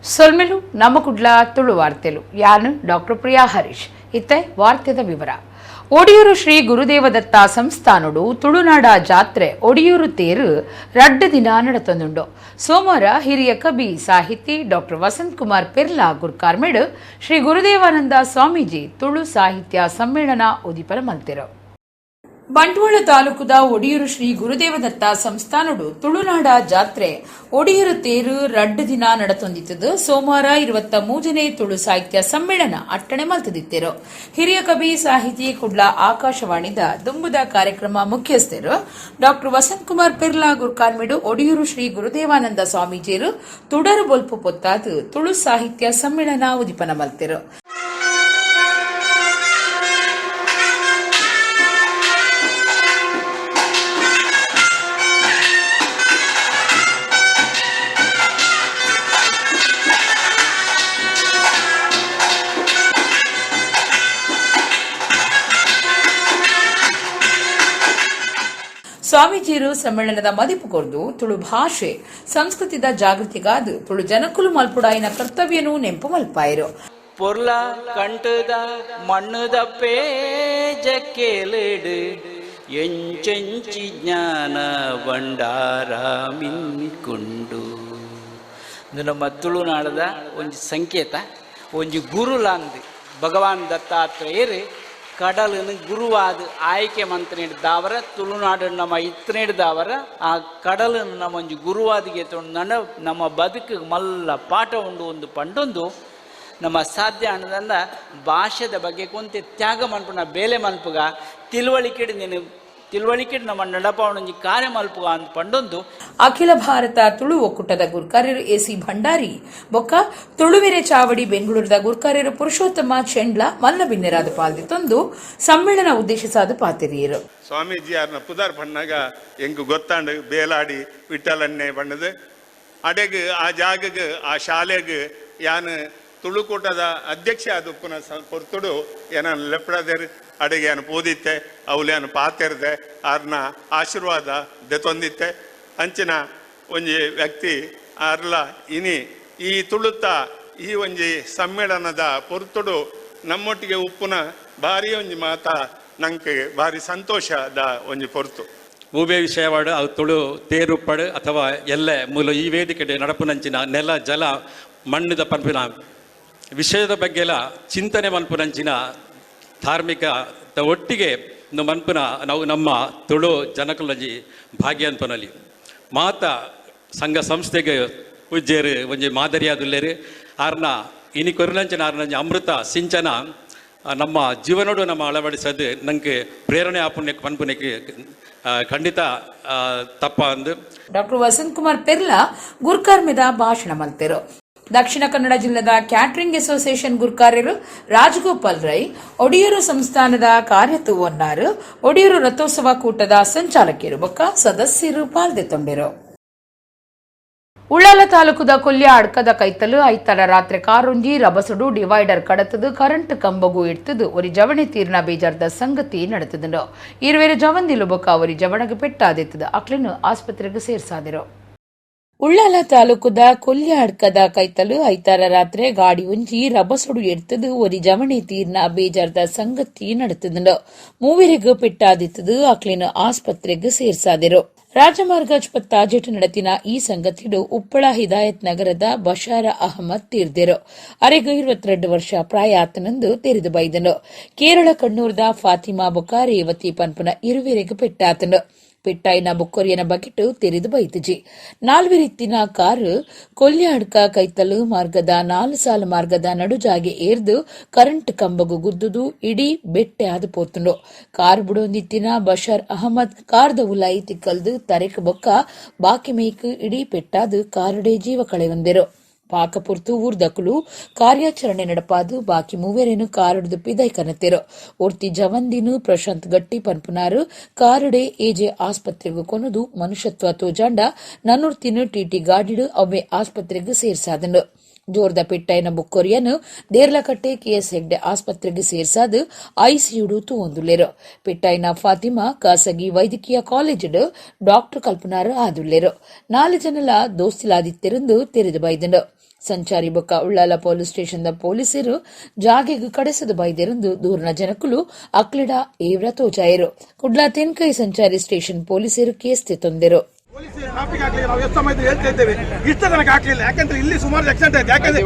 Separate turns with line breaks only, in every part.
ಸೊಲ್ಮೆಲು ನಮ್ಮ ಕುಡ್ಲ ತುಳು ವಾರ್ತೆಲು ಯಾನು ಡಾಕ್ಟರ್ ಪ್ರಿಯಾ ಹರೀಶ್ ಇತ್ತೆ ವಾರ್ತೆದ ವಿವರ. ಒಡಿಯೂರು ಶ್ರೀ ಗುರುದೇವದತ್ತ ಸಂಸ್ಥಾನಡು ತುಳುನಾಡ ಜಾತ್ರೆ ಒಡಿಯೂರು ತೇರು 2 ದಿನ ನಡೆತೊಂದುಂಡು. ಸೋಮವಾರ ಹಿರಿಯ ಕವಿ ಸಾಹಿತಿ ಡಾಕ್ಟರ್ ವಸಂತ್ ಕುಮಾರ್ ಪೆರ್ಲಾ ಗುರ್ಕಾರ್ಮೆಡ್ ಶ್ರೀ ಗುರುದೇವಾನಂದ ಸ್ವಾಮೀಜಿ ತುಳು ಸಾಹಿತ್ಯ ಸಮ್ಮೇಳನ ಉದಿಪರ ಮಲ್ತಿರು. ಬಂಟ್ವಾಳ ತಾಲೂಕುದ ಒಡಿಯೂರು ಶ್ರೀ ಗುರುದೇವದತ್ತ ಸಂಸ್ಥಾನಡು ತುಳುನಾಡ ಜಾತ್ರೆ ಒಡಿಯೂರು ತೇರು 2 ದಿನ ನಡೆತೊಂದಿತ್ತದು. ಸೋಮವಾರ 23ನೇ ತುಳು ಸಾಹಿತ್ಯ ಸಮ್ಮೇಳನ ಅಟ್ಟಣೆ ಮಲ್ತದಿತ್ತೇರು. ಹಿರಿಯ ಕವಿ ಸಾಹಿತಿ ಕುಡ್ಲ ಆಕಾಶವಾಣಿದ ದುಂಬುದ ಕಾರ್ಯಕ್ರಮ ಮುಖ್ಯಸ್ಥರು ಡಾಕ್ಟರ್ ವಸಂತ್ ಕುಮಾರ್ ಪೆರ್ಲಾ ಗುರ್ಕಾನ್ಮಿಡು ಒಡಿಯೂರು ಶ್ರೀ ಗುರುದೇವಾನಂದ ಸ್ವಾಮೀಜಿಯರು ತುಡರು ಬೊಲ್ಪು ಪೊತ್ತಾದು ತುಳು ಸಾಹಿತ್ಯ ಸಮ್ಮೇಳನ ಉದಿಪನ ಮಲ್ತೆರು. ಸ್ವಾಮೀಜಿಯರು ಸಮ್ಮೇಳನದ ಮದಿಪು ಕೊರ್ದು ತುಳು ಭಾಷೆ ಸಂಸ್ಕೃತಿದ ಜಾಗೃತಿಗಾದು ತುಳು ಜನಕುಲು ಮಲ್ಪುಡಾಯಿನ ಕರ್ತವ್ಯನೂ ನೆಂಪು ಮಲ್ಪಾಯಿರು.
ಪೊರ್ಲ ಕಂಟದ ಮಣ್ಣದ ಪೇಜಕ್ಕೇಲೇಡು ಎಂಚೆಂಚಿ ಜ್ಞಾನ ಭಂಡಾರ ಮಿನ್ನಿಕೊಂಡು ನಮ್ಮ ತುಳುನಾಡದ ಒಂದು ಸಂಕೇತ ಒಂದು ಗುರುಲಾಂದು ಭಗವಾನ್ ದತ್ತಾತ್ರೇಯರು ಕಡಲನ್ನು ಗುರುವಾದ ಆಯ್ಕೆ ಮಂತ್ರಿಡ್ದವರ ತುಳುನಾಡು ನಮ್ಮ ಇತ್ತನಿಡ್ದವರ ಆ ಕಡಲನ್ನು ನಮ್ಮ ಒಂದು ಗುರುವಾದಿಗೆ ತೊಂದು ನಮ್ಮ ಬದುಕು ಮಲ್ಲ ಪಾಠ ಉಂಡು ಒಂದು ಪಂಡೊಂದು ನಮ್ಮ ಸಾಧ್ಯ ಅನ್ನೋದನ್ನ ಭಾಷೆದ ಬಗ್ಗೆ ಕೊಂತೆ ತ್ಯಾಗ ಮಲ್ಪುನ ಬೇಲೆ ಮಲ್ಪುಗ ತಿಳುವಳಿಕೆ ನಮ್ಮ ನಡಪಾವಣಿ ಕಾರ್ಯ ಮಲ್ಪುಗ ಅಂತ ಪಂಡೊಂದು
ಅಖಿಲ ಭಾರತ ತುಳು ಒಕ್ಕೂಟದ ಗುರ್ಕಾರ್ಯರು ಎಸಿ ಭಂಡಾರಿ ಬೊಕ್ಕ ತುಳುವೆರೆ ಚಾವಡಿ ಬೆಂಗಳೂರದ ಗುರ್ಕಾರ್ಯರು ಪುರುಷೋತ್ತಮ ಚೆಂಡ್ಲ ಮಲ್ಲ ಬಿನ್ನೆರಾದ ಪಾಲ್ದಿತ್ತೊಂದು ಸಮ್ಮೇಳನ ಉದ್ದೇಶಿಸಾದ ಪಾತಿರಿಯರು.
ಸ್ವಾಮೀಜಿ ಯಾರನ್ನ ಪುದಾರ್ ಪಣ್ಣಾಗ ಎಂಗು ಗೊತ್ತಾಂಡು ಬೇಲಾಡಿ ವಿಠಲನ್ನೇ ಬಣ್ಣದು ಅಡೆಗ್ ಆ ಜಾಗಗ್ ಆ ಶಾಲೆಗ್ ಯಾನು ತುಳುಕೂಟದ ಅಧ್ಯಕ್ಷ ಅದು ಪುನಃ ಹೊರ್ತುಡು ಏನ ಲೆಪ್ಪಡದೇರು ಅಡೆಗೆ ಏನು ಪೋದಿತ್ತೆ ಅವಲೇನು ಪಾತೆರ್ದೆ ಆರ್ನ ಆಶೀರ್ವಾದ ದೆತೊಂದಿತ್ತೆ ಅಂಚಿನ ಒಂಜಿ ವ್ಯಕ್ತಿ ಆರ್ಲ ಇನಿ ಈ ತುಳುತ್ತ ಈ ಒಂಜಿ ಸಮ್ಮೇಳನದ ಪೊರ್ತುಡು ನಮ್ಮೊಟ್ಟಿಗೆ ಉಪ್ಪುನ ಭಾರಿ ಒಂಜಿ ಮಾತ ನಂಗೆ ಭಾರಿ ಸಂತೋಷದ ಒಂಜಿ ಪೊರ್ತು
ಮೂವೇ ವಿಷಯವಾಡು ಅವು ತುಳು ತೇರುಪ್ಪಡು ಅಥವಾ ಎಲ್ಲೆ ಮೂಲ ಈ ವೇದಿಕೆ ನಡಪುನಂಚಿನ ನೆಲ ಜಲ ಮಣ್ಣದ ಪಂಪಿನ ವಿಷಯದ ಬಗ್ಗೆ ಎಲ್ಲ ಚಿಂತನೆ ಮನ್ಪುನಂಚಿನ ಧಾರ್ಮಿಕ ಒಟ್ಟಿಗೆ ಮನ್ಪುನ ನಾವು ನಮ್ಮ ತುಳು ಜನಕುಲಂಜಿ ಭಾಗ್ಯ ಅನ್ಪನಲ್ಲಿ ಮಾತ ಸಂಘ ಸಂಸ್ಥೆಗೆ ಉಜ್ಜೇರು ಒಂಜಿ ಮಾದರಿಯಾದುಲ್ಲೇರು ಆರ್ನ ಇನಿ ಕೊರಿಲಂಚಿನ ಆರ್ನ ಅಮೃತ ಸಿಂಚನ ನಮ್ಮ ಜೀವನೋಡು ನಮ್ಮ ಅಳವಡಿಸೋದು ನಂಗೆ ಪ್ರೇರಣೆ ಆಪುಣ್ಯಕ್ಕೆ ಪನ್ಪುನಕ್ಕೆ ಖಂಡಿತ ತಪ್ಪ ಅಂದು
ಡಾಕ್ಟರ್ ವಸಂತ್ ಕುಮಾರ್ ಪೆರ್ಲಾ ಗುರ್ಕಾರ್ಮೆದ ಭಾಷಣ ಮಲ್ತೆರು. ದಕ್ಷಿಣ ಕನ್ನಡ ಜಿಲ್ಲೆದ ಕ್ಯಾಟರಿಂಗ್ ಅಸೋಸಿಯೇಷನ್ ಗುರ್ಕಾರ್ಯರು ರಾಜಗೋಪಾಲ್ ರೈ ಒಡಿಯೂರು ಸಂಸ್ಥಾನದ ಕಾರ್ಯತು ಒನ್ನಾರು ಒಡಿಯೂರು ರಥೋತ್ಸವ ಕೂಟದ ಸಂಚಾಲಕಿಯರು ಬೊಕ್ಕ ಸದಸ್ಯರು ಪಾಲ್ದೆತ್ತೊಂಡಿರು. ಉಳ್ಳಾಲ ತಾಲೂಕುದ ಕೊಲ್ಯ ಅಡ್ಕದ ಕೈತಲು ಐತರ ರಾತ್ರಿ ಕಾರೊಂಜಿ ರಬಸುಡು ಡಿವೈಡರ್ ಕಡತದು ಕರೆಂಟ್ ಕಂಬಗೂ ಇಡ್ತದು ಒರಿ ಜವಣಿ ತೀರ್ನ ಬೇಜಾರ್ದ ಸಂಗತಿ ನಡೆತದು. ಇರುವೆರು ಜವಂದಿಲು ಬೊಕ್ಕ ಒರಿ ಜವಣಗೆ ಪೆಟ್ಟಾದಿತ್ತದು ಅಕ್ಲಿನ ಆಸ್ಪತ್ರೆಗೆ ಸೇರ್ಸಾದಿರು. ಉಳ್ಳಾಲ ತಾಲೂಕುದ ಕೊಲ್ಯ ಅಡ್ಕದ ಕೈತಲು ಐತಾರ ರಾತ್ರಿ ಗಾಡಿ ಒಂಜಿ ರಬಸುಡು ಎಡ್ತದು ಒರಿ ಜವಣಿ ತೀರ್ನ ಬೇಜಾರ್ದ ಸಂಗತಿ ನಡೆತದು. ಮೂವರಿಗೂ ಪೆಟ್ಟಾದಿತ್ತದು ಅಕ್ಲಿನ ಆಸ್ಪತ್ರೆಗೆ ಸೇರ್ಸಾದಿರು. ರಾಜಮಾರ್ಗ ಜೆಟ್ ನಡತಿನ ಈ ಸಂಗತಿಡು ಉಪ್ಪಳ ಹಿದಾಯತ್ ನಗರದ ಬಶಾರ ಅಹಮದ್ ತೀರ್ದೆರು. ಅರೆಗೂ 22 ವರ್ಷ ಪ್ರಾಯ ಆತನಂದು ತೆರೆದು ಬೈದನು. ಕೇರಳ ಕಣ್ಣೂರದ ಫಾತಿಮಾ ಬೊಕ್ಕ ರೇವತಿ ಪನ್ಪುನ ಇರುವೆರೆಗೂ ಪೆಟ್ಟಾತನು. ಪೆಟ್ಟಾಯಿನ ಬುಕ್ಕೊರಿಯನ ಬಕೆಟ್ ತೆರೆದು ಬೈತಜಿ. ನಾಲ್ವರಿತ್ತಿನ ಕಾರು ಕೊಲ್ಯ ಅಡ್ಕ ಕೈತಲು ಮಾರ್ಗದ 4 ಸಾಲು ಮಾರ್ಗದ ನಡುಜಾಗೆ ಏರ್ದು ಕರೆಂಟ್ ಕಂಬಗು ಗುದ್ದುದು ಇಡೀ ಬೆಟ್ಟೆ ಆದು ಪೋತುಂಡು. ಕಾರ್ ಬುಡೊಂದಿತ್ತಿನ ಬಶಾರ್ ಅಹಮದ್ ಕಾರ್ದ ಉಲಾಯಿ ತಿಕ್ಕಲ್ದು ತರೆಕ್ ಬೊಕ್ಕ ಬಾಕಿ ಮೇಯ್ಕ್ ಇಡೀ ಪೆಟ್ಟಾದು ಕಾರುಡೆ ಜೀವ ಕಳೆಯೊಂದೆರು. ಪಾಕಪುರ್ತು ಊರ್ದಕುಲು ಕಾರ್ಯಾಚರಣೆ ನಡಪಾದು ಬಾಕಿ ಮೂವರೇನು ಕಾರುಡ್ದು ಪಿದೈ ಕನತೆರು. ಒರ್ತಿ ಜವಂದಿನು ಪ್ರಶಾಂತ್ ಗಟ್ಟಿ ಪನ್ಪುನಾರು ಕಾರುಡೆ ಏಜೆ ಆಸ್ಪತ್ರೆಗೂ ಕೊನದು ಮನುಷ್ಯತ್ವ ತೋಜಾಂಡ ನನ್ನೂರ್ತಿನು ಟಿಟಿ ಗಾಡಿಡು ಅವೇ ಆಸ್ಪತ್ರೆಗೆ ಸೇರ್ಸಾದನು. ಜೋರ್ದ ಪೆಟ್ಟೈನ ಬುಕ್ಕೊರಿಯನ್ನು ದೇರ್ಲಕಟ್ಟೆ ಕೆಎಸ್ ಹೆಗ್ಡೆ ಆಸ್ಪತ್ರೆಗೆ ಸೇರ್ಸಾದು ಐಸಿಯುಡು ತೂವೊಂದುಲ್ಲೆರು. ಪೆಟ್ಟೈನ ಫಾತಿಮಾ ಖಾಸಗಿ ವೈದ್ಯಕೀಯ ಕಾಲೇಜು ಡಾಕ್ಟರ್ ಕಲ್ಪನಾರ ಆದುಲ್ಲೆರು. 4 ಜನಲ ದೋಸ್ತಿಲಾದಿತ್ತೆರೆಂದು ತೆರೆದು ಬೈದನು. ಸಂಚಾರಿ ಬೊಕ್ಕ ಉಳ್ಳಾಲ ಪೊಲೀಸ್ ಸ್ಟೇಷನ್ದ ಪೊಲೀಸರು ಜಾಗೆಗೆ ಕಡೆಸದು ಬೈದೆರೆಂದು ದೂರನ ಜನಕುಲು ಅಕ್ಲಿಡ ಏವ್ರ ತೋಜಾಯರು. ಕುಡ್ಲಾ ತೆನ್ಕೈ ಸಂಚಾರಿ ಸ್ಟೇಷನ್ ಪೊಲೀಸರು ಕೇಸ್ ತೆತ್ತೊಂದೆರು.
ಟ್ರಾಫಿಕ್ ಆಗಲಿ ನಾವು ಎಷ್ಟು ಸಮಯದಲ್ಲಿ ಹೇಳ್ತಾ ಇದ್ದೇವೆ, ಇಷ್ಟ ತನಕ ಹಾಕಲಿಲ್ಲ. ಯಾಕಂದ್ರೆ ಇಲ್ಲಿ ಸುಮಾರು ಆಕ್ಸಿಡೆಂಟ್ ಆಯ್ತು. ಯಾಕಂದ್ರೆ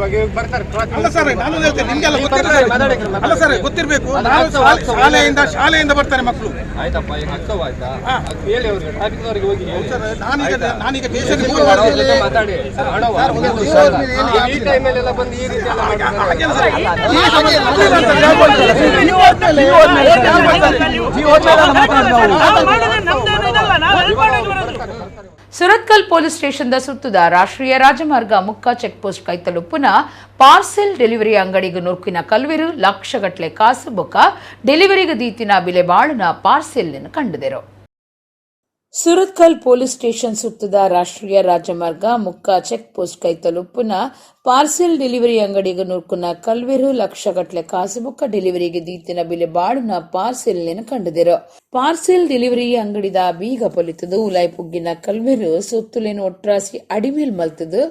ಅಲ್ಲ ಸರ್, ನಾನು ಹೇಳ್ತೇನೆ ನಿಮ್ಗೆಲ್ಲ ಗೊತ್ತಿರಬೇಕು. ಅಲ್ಲ ಸರ್, ಗೊತ್ತಿರಬೇಕು. ಶಾಲೆಯಿಂದ ಬರ್ತಾರೆ ಮಕ್ಕಳು. ನಾನೀಗ ದೇಶದ
ಸುರತ್ಕಲ್ ಪೊಲೀಸ್ ಸ್ಟೇಷನ್ದ ಸುತ್ತದ ರಾಷ್ಟ್ರೀಯ ರಾಜಮಾರ್ಗ ಮುಕ್ಕ ಚೆಕ್ ಪೋಸ್ಟ್ ಕೈತಲು ಪುನಃ ಪಾರ್ಸೆಲ್ ಡೆಲಿವರಿ ಅಂಗಡಿಗೆ ನುರುಕಿನ ಕಲ್ವೆರು ಲಕ್ಷಗಟ್ಲೆ ಕಾಸು ಬೊಕ್ಕ ಡೆಲಿವರಿಗೆ ದೀತಿನ ಬಿಲೆ ಬಾಳನ ಪಾರ್ಸೆಲ್ ಕಂಡಿದೆರು. ಸುರತ್ಕಲ್ ಪೊಲೀಸ್ ಸ್ಟೇಷನ್ ಸುತ್ತದ ರಾಷ್ಟ್ರೀಯ ರಾಜಮಾರ್ಗ ಮುಕ್ಕ ಚೆಕ್ ಪೋಸ್ಟ್ ಕೈತಲು ಪುನಃ ಪಾರ್ಸೆಲ್ ಡೆಲಿವರಿ ಅಂಗಡಿಗೆ ನುರುಕುನ ಕಲ್ವೆರು ಲಕ್ಷಗಟ್ಲೆ ಕಾಸು ಬೊಕ್ಕ ಡೆಲಿವರಿಗೆ ದೀತಿನ ಬಿಲೆ ಬಾಳುನ ಪಾರ್ಸೆಲ್ ಕಂಡಿದೆರು. ಪಾರ್ಸೆಲ್ ಡೆಲಿವರಿ ಅಂಗಡಿದ ಬೀಗ ಪೊಲಿತದು ಉಲಾಯ್ ಪುಗ್ಗಿನ ಕಲ್ವೆರು ಸೊತ್ತುಲೇನು ಒಟ್ರಾಸಿ ಅಡಿಮೇಲ್ ಮಲ್ತದು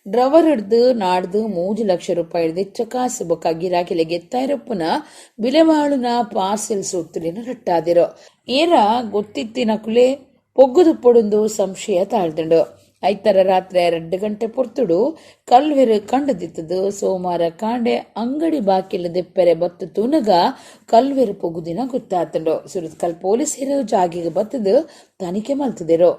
ಡ್ರವರ್ ಹಿಡ್ದು ನಾಡ್ದು 3 ಲಕ್ಷ ರೂಪಾಯಿ ಹಿಡ್ದು ಕಾಸು ಬೊಕ್ಕ ಗಿರಾಕಿಲೆ ಗೆತ್ತಾಯಿರಪ್ಪನ ಬಿಲೆ ಬಾಳುನ ಪಾರ್ಸೆಲ್ ಸೊತ್ತುಲೇನು ರಟ್ಟಾದಿರು. ಏರ ಗೊತ್ತಿತ್ತಿನ ಕುಲೆ ಪೊಗ್ಗುದು ಪೊಡೊಂದು ಸಂಶಯ ತಾಳ್ದಂಡು. ಐತರ ರಾತ್ರಿ 2 ಗಂಟೆ ಪೊರ್ತುಡು ಕಲ್ವೆರು ಕಂಡದಿತ್ತದು. ಸೋಮವಾರ ಕಾಂಡೆ ಅಂಗಡಿ ಬಾಕಿಲ ದೆಪ್ಪೆರೆ ಬತ್ತು ತುನಗ ಕಲ್ವೆರು ಪೊಗುದಿನ ಗೊತ್ತಾತಂಡು. ಸುರತ್ಕಲ್ ಪೊಲೀಸರು ಜಾಗಿಗೆ ಬತ್ತದು ತನಿಖೆ ಮಲ್ತದಿರು.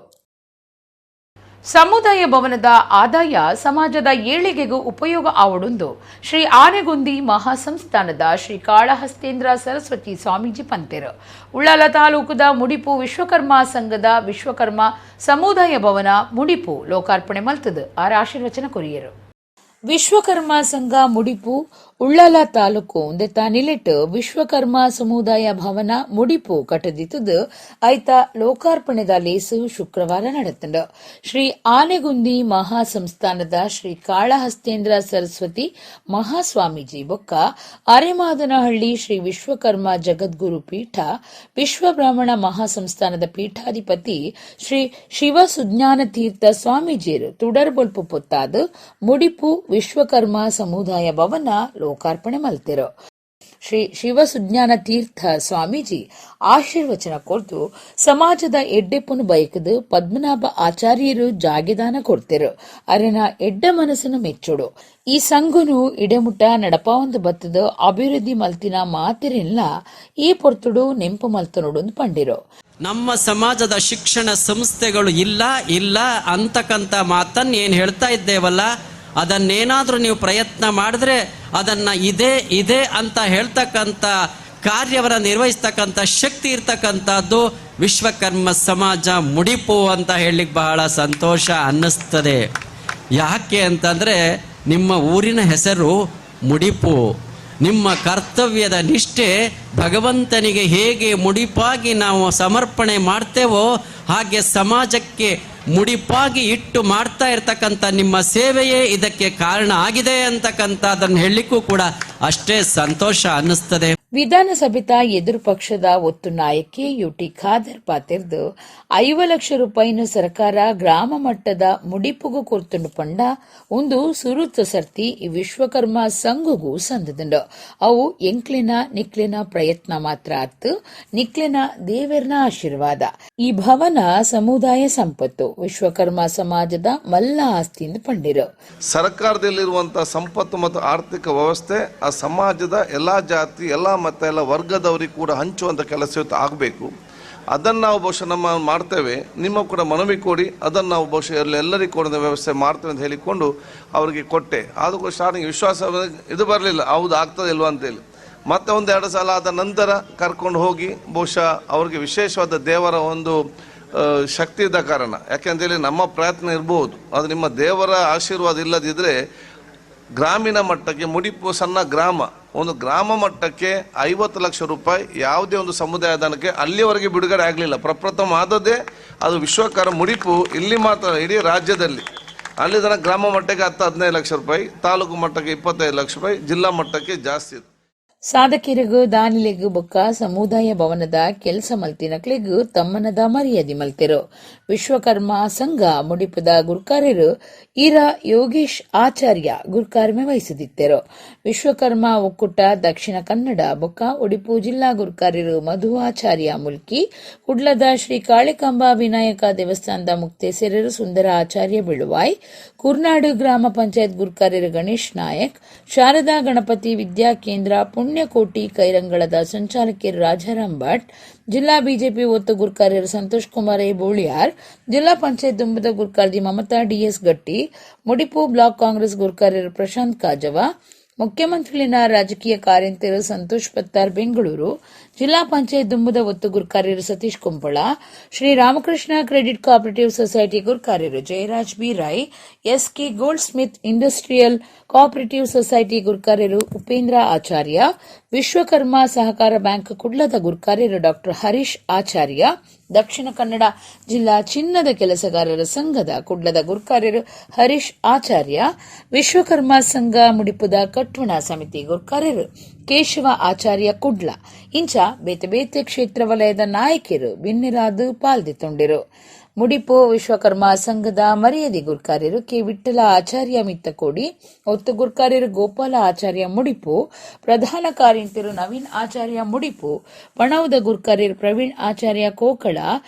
ಸಮುದಾಯ ಭವನದ ಆದಾಯ ಸಮಾಜದ ಏಳಿಗೆಗೂ ಉಪಯೋಗ ಆವಡುಂದು ಶ್ರೀ ಆನೆಗುಂದಿ ಮಹಾಸಂಸ್ಥಾನದ ಶ್ರೀ ಕಾಳಹಸ್ತೇಂದ್ರ ಸರಸ್ವತಿ ಸ್ವಾಮೀಜಿ ಪಂತೆರು. ಉಳ್ಳಾಲ ತಾಲೂಕದ ಮುಡಿಪು ವಿಶ್ವಕರ್ಮ ಸಂಘದ ವಿಶ್ವಕರ್ಮ ಸಮುದಾಯ ಭವನ ಮುಡಿಪು ಲೋಕಾರ್ಪಣೆ ಮಲ್ತದು ಆರ ಆಶೀರ್ವಚನ ಕೊರಿಯರು. ವಿಶ್ವಕರ್ಮ ಸಂಘ ಮುಡಿಪು ಉಳ್ಳಾಲ ತಾಲೂಕು ಉಂದೆತ ನಿಲೆಟ್ ವಿಶ್ವಕರ್ಮ ಸಮುದಾಯ ಭವನ ಮುಡಿಪು ಕಟ್ಟದಿತ್ತದು ಐತ ಲೋಕಾರ್ಪಣೆದ ಲೇಸು ಶುಕ್ರವಾರ ನಡೆತಂಡು. ಶ್ರೀ ಆನೆಗುಂದಿ ಮಹಾಸಂಸ್ಥಾನದ ಶ್ರೀ ಕಾಳಹಸ್ತೇಂದ್ರ ಸರಸ್ವತಿ ಮಹಾಸ್ವಾಮೀಜಿ ಬೊಕ್ಕ ಅರೆಮಾದನಹಳ್ಳಿ ಶ್ರೀ ವಿಶ್ವಕರ್ಮ ಜಗದ್ಗುರು ಪೀಠ ವಿಶ್ವಬ್ರಾಹ್ಮಣ ಮಹಾಸಂಸ್ಥಾನದ ಪೀಠಾಧಿಪತಿ ಶ್ರೀ ಶಿವ ಸುಜ್ಞಾನ ತೀರ್ಥ ಸ್ವಾಮೀಜಿಯರು ತುಡರ್ಬೊಲ್ಪು ಪೊತ್ತಾದು ಮುಡಿಪು ವಿಶ್ವಕರ್ಮ ಸಮುದಾಯ ಭವನ ಲೋಕಾರ್ಪಣೆ ಮಲ್ತೆರು. ಶ್ರೀ ಶಿವ ಸುಜ್ಞಾನ ತೀರ್ಥ ಸ್ವಾಮೀಜಿ ಆಶೀರ್ವಚನ ಕೊಡ್ತು ಸಮಾಜದ ಎಡ್ಡೆಪ್ಪನು ಬಯಕದು ಪದ್ಮನಾಭ ಆಚಾರ್ಯರು ಜಾಗೆದಾನ ಕೊಡ್ತೆರು. ಅರೆನ ಎಡ್ಡ ಮನಸ್ಸನ್ನು ಮೆಚ್ಚೋಡು ಈ ಸಂಘನು ಇಡೆಮುಟ ನಡಪಾವಂದು ಬತ್ತದ ಅಭಿವೃದ್ಧಿ ಮಲ್ತಿನ ಮಾತಿರಿಲ್ಲ ಈ ಪೊರ್ತುಡು ನೆಂಪು ಮಲ್ತನೋಡೊಂದು ಪಂಡಿರು.
ನಮ್ಮ ಸಮಾಜದ ಶಿಕ್ಷಣ ಸಂಸ್ಥೆಗಳು ಇಲ್ಲ ಅಂತಕ್ಕಂಥ ಮಾತನ್ನು ಏನು ಹೇಳ್ತಾ ಇದ್ದೇವಲ್ಲ, ಅದನ್ನೇನಾದ್ರೂ ನೀವು ಪ್ರಯತ್ನ ಮಾಡಿದ್ರೆ ಅದನ್ನ ಇದೆ ಅಂತ ಹೇಳ್ತಕ್ಕಂಥ ಕಾರ್ಯವನ್ನು ನಿರ್ವಹಿಸ್ತಕ್ಕಂಥ ಶಕ್ತಿ ಇರ್ತಕ್ಕಂಥದ್ದು ವಿಶ್ವಕರ್ಮ ಸಮಾಜ ಮುಡಿಪು ಅಂತ ಹೇಳಲಿಕ್ಕೆ ಬಹಳ ಸಂತೋಷ ಅನ್ನಿಸ್ತದೆ. ಯಾಕೆ ಅಂತಂದ್ರೆ ನಿಮ್ಮ ಊರಿನ ಹೆಸರು ಮುಡಿಪು. ನಿಮ್ಮ ಕರ್ತವ್ಯದ ನಿಷ್ಠೆ ಭಗವಂತನಿಗೆ ಹೇಗೆ ಮುಡಿಪಾಗಿ ನಾವು ಸಮರ್ಪಣೆ ಮಾಡ್ತೇವೋ ಹಾಗೆ ಸಮಾಜಕ್ಕೆ ಮುಡಿಪಾಗಿ ಇಟ್ಟು ಮಾಡ್ತಾ ಇರ್ತಕ್ಕಂಥ ನಿಮ್ಮ ಸೇವೆಯೇ ಇದಕ್ಕೆ ಕಾರಣ ಆಗಿದೆ ಅಂತಕ್ಕಂಥದ್ದನ್ನು ಹೇಳಲಿಕ್ಕೂ ಕೂಡ ಅಷ್ಟೇ ಸಂತೋಷ ಅನ್ನಿಸ್ತದೆ.
ವಿಧಾನಸಭೆದ ಎದುರು ಪಕ್ಷದ ಒತ್ತು ನಾಯಕಿ ಯುಟಿ ಖಾದರ್ ಪಾತಿರ್ದು 5 ಲಕ್ಷ ರೂಪಾಯಿನ ಸರ್ಕಾರ ಗ್ರಾಮ ಮಟ್ಟದ ಮುಡಿಪುಗು ಕೊರ್ತುಂಡು ಪಂಡ ಒಂದು ಸುರುತ್ತ ಸರ್ತಿ ಈ ವಿಶ್ವಕರ್ಮ ಸಂಘಗೂ ಸಂದದಂಡು. ಅವು ಎಂಕ್ಲೆನ ನಿಕ್ಲೆನ ಪ್ರಯತ್ನ ಮಾತ್ರ ಆತು, ನಿಕ್ಲೆನ ದೇವರ್ನ ಆಶೀರ್ವಾದ. ಈ ಭವನ ಸಮುದಾಯ ಸಂಪತ್ತು ವಿಶ್ವಕರ್ಮ ಸಮಾಜದ ಮಲ್ಲ ಆಸ್ತಿಯಿಂದ ಪಂಡಿರು.
ಸರ್ಕಾರದಲ್ಲಿರುವಂತಹ ಸಂಪತ್ತು ಮತ್ತು ಆರ್ಥಿಕ ವ್ಯವಸ್ಥೆ ಆ ಸಮಾಜದ ಎಲ್ಲಾ ಜಾತಿ ಎಲ್ಲಾ ಮತ್ತು ಎಲ್ಲ ವರ್ಗದವರಿಗೆ ಕೂಡ ಹಂಚುವಂಥ ಕೆಲಸ ಆಗಬೇಕು. ಅದನ್ನು ನಾವು ಬಹುಶಃ ನಮ್ಮ ಮಾಡ್ತೇವೆ, ನಿಮ್ಮ ಕೂಡ ಮನವಿ ಕೊಡಿ, ಅದನ್ನು ನಾವು ಬಹುಶಃ ಎಲ್ಲರಿಗೂ ಕೊಡೋದ ವ್ಯವಸ್ಥೆ ಮಾಡ್ತೇವೆ ಅಂತ ಹೇಳಿಕೊಂಡು ಅವರಿಗೆ ಕೊಟ್ಟೆ. ಆದರೂ ಕೂಡ ಸ್ಟಾರ್ಟಿಂಗ್ ವಿಶ್ವಾಸ ಇದು ಬರಲಿಲ್ಲ, ಹೌದು ಆಗ್ತದೆ ಇಲ್ವಾ ಅಂತೇಳಿ. ಮತ್ತೆ 1-2 ಸಲ ಆದ ನಂತರ ಕರ್ಕೊಂಡು ಹೋಗಿ ಬಹುಶಃ ಅವರಿಗೆ ವಿಶೇಷವಾದ ದೇವರ ಒಂದು ಶಕ್ತಿ ಇದ್ದ ಕಾರಣ, ಯಾಕೆಂತೇಳಿ ನಮ್ಮ ಪ್ರಯತ್ನ ಇರ್ಬೋದು, ಅದು ನಿಮ್ಮ ದೇವರ ಆಶೀರ್ವಾದ ಇಲ್ಲದಿದ್ದರೆ ಗ್ರಾಮೀಣ ಮಟ್ಟಕ್ಕೆ ಮುಡಿಪು ಸಣ್ಣ ಗ್ರಾಮ, ಒಂದು ಗ್ರಾಮ ಮಟ್ಟಕ್ಕೆ 50 ಲಕ್ಷ ರೂಪಾಯಿ ಯಾವುದೇ ಒಂದು ಸಮುದಾಯ ದಾನಕ್ಕೆ ಅಲ್ಲಿಯವರೆಗೆ ಬಿಡುಗಡೆ ಆಗಲಿಲ್ಲ. ಪ್ರಪ್ರಥಮ ಆದದ್ದೇ ಅದು ವಿಶ್ವಕರ್ಮ ಮುಡಿಪು, ಇಲ್ಲಿ ಮಾತ್ರ ಇಡೀ ರಾಜ್ಯದಲ್ಲಿ ಅಲ್ಲಿ ತನಕ ಗ್ರಾಮ ಮಟ್ಟಕ್ಕೆ 10-15 ಲಕ್ಷ ರೂಪಾಯಿ, ತಾಲೂಕು ಮಟ್ಟಕ್ಕೆ 25 ಲಕ್ಷ ರೂಪಾಯಿ, ಜಿಲ್ಲಾ ಮಟ್ಟಕ್ಕೆ ಜಾಸ್ತಿ ಇದೆ.
ಸಾಧಕಿರಿಗೂ ದಾನಿಲೆಗೂ ಬೊಕ್ಕ ಸಮುದಾಯ ಭವನದ ಕೆಲಸ ಮಲ್ತಿನಕ್ಲೆಗೂ ತಮ್ಮನದ ಮರ್ಯಾದೆ ಮಲ್ತಿರು. ವಿಶ್ವಕರ್ಮ ಸಂಘ ಮುಡಿಪದ ಗುರ್ಕಾರ್ಯರು ಈರ ಯೋಗೇಶ್ ಆಚಾರ್ಯ ಗುರ್ಕಾರ್ಮೆ ವಹಿಸಿದಿತ್ತರು. ವಿಶ್ವಕರ್ಮ ಒಕ್ಕೂಟ ದಕ್ಷಿಣ ಕನ್ನಡ ಬೊಕ್ಕ ಉಡುಪು ಜಿಲ್ಲಾ ಗುರ್ಕಾರ್ಯರು ಮಧು ಆಚಾರ್ಯ ಮುಲ್ಕಿ, ಕುಡ್ಲದ ಶ್ರೀ ಕಾಳಿಕಾಂಬ ವಿನಾಯಕ ದೇವಸ್ಥಾನದ ಮುಕ್ತೇಸರರು ಸುಂದರ ಆಚಾರ್ಯ ಬಿಳುವಾಯ್, ಕುರ್ನಾಡು ಗ್ರಾಮ ಪಂಚಾಯತ್ ಗುರ್ಕಾರ್ಯರು ಗಣೇಶ್ ನಾಯಕ್, ಶಾರದಾ ಗಣಪತಿ ವಿದ್ಯಾ ಕೇಂದ್ರ ಪುಣ್ಯಕೋಟಿ ಕೈರಂಗಳದ ಸಂಚಾಲಕಿಯರು ರಾಜಾರಾಮ್ ಭಟ್, ಜಿಲ್ಲಾ ಬಿಜೆಪಿ ಒತ್ತು ಗುರ್ಕಾರ್ಯರು ಸಂತೋಷ್ ಕುಮಾರ್ ಎ ಬೋಳಿಯಾರ್, ಜಿಲ್ಲಾ ಪಂಚಾಯತ್ ದುಂಬದ ಗುರ್ಕಾರ್ಜಿ ಮಮತಾ ಡಿಎಸ್ ಗಟ್ಟಿ, ಮುಡಿಪು ಬ್ಲಾಕ್ ಕಾಂಗ್ರೆಸ್ ಗುರ್ಕಾರ್ಯರು ಪ್ರಶಾಂತ್ ಕಾಜವ, ಮುಖ್ಯಮಂತ್ರಿಲಿನ ರಾಜಕೀಯ ಕಾರ್ಯಂತರು ಸಂತೋಷ್ ಪತ್ತಾರ್ ಬೆಂಗಳೂರು, ಜಿಲ್ಲಾ ಪಂಚಾಯತ್ ದುಂಬದ ಒತ್ತು ಗುರ್ಕಾರ್ಯರು Satish Kumpala, Shri Ramakrishna credit cooperative society ಗುರ್ಕಾರ್ಯರು Jayaraj B Rai, SK goldsmith industrial cooperative society ಗುರ್ಕಾರ್ಯರು ಉಪೇಂದ್ರ ಆಚಾರ್ಯ, ವಿಶ್ವಕರ್ಮ ಸಹಕಾರ ಬ್ಯಾಂಕ್ ಕುಡ್ಲದ ಗುರ್ಕಾರ್ಯರು ಡಾ ಹರೀಶ್ ಆಚಾರ್ಯ, ದಕ್ಷಿಣ ಕನ್ನಡ ಜಿಲ್ಲಾ ಚಿನ್ನದ ಕೆಲಸಗಾರರ ಸಂಘದ ಕುಡ್ಲದ ಗುರ್ಕಾರ್ಯರು ಹರೀಶ್ ಆಚಾರ್ಯ, ವಿಶ್ವಕರ್ಮ ಸಂಘ ಮುಡಿಪುದ ಕಟ್ವಣ ಸಮಿತಿ ಗುರ್ಕಾರ್ಯರು ಕೇಶವ ಆಚಾರ್ಯ ಕುಡ್ಲ ಇಂಚ ಬೇತೆ ಬೇತೆ ಕ್ಷೇತ್ರ ವಲಯದ ನಾಯಕರು ಬಿನ್ನಿರಾದು ಪಾಲ್ದಿತ್ತೊಂಡಿರು. ಮುಡಿಪು ವಿಶ್ವಕರ್ಮ ಸಂಘದ ಮರ್ಯಾದೆ ಗುರ್ಕಾರ್ಯರು ಕೆ ವಿಠ್ಠಲ ಆಚಾರ್ಯ ಮಿತ್ತಕೋಡಿ, ಒತ್ತು ಗುರ್ಕಾರ್ಯರು ಗೋಪಾಲ ಆಚಾರ್ಯ ಮುಡಿಪು, ಪ್ರಧಾನ ಕಾರ್ಯಂತರು ನವೀನ್ ಆಚಾರ್ಯ ಮುಡಿಪು, ಪಣವದ ಗುರ್ಕಾರ್ಯರು ಪ್ರವೀಣ್ ಆಚಾರ್ಯ ಕೋಕಳ,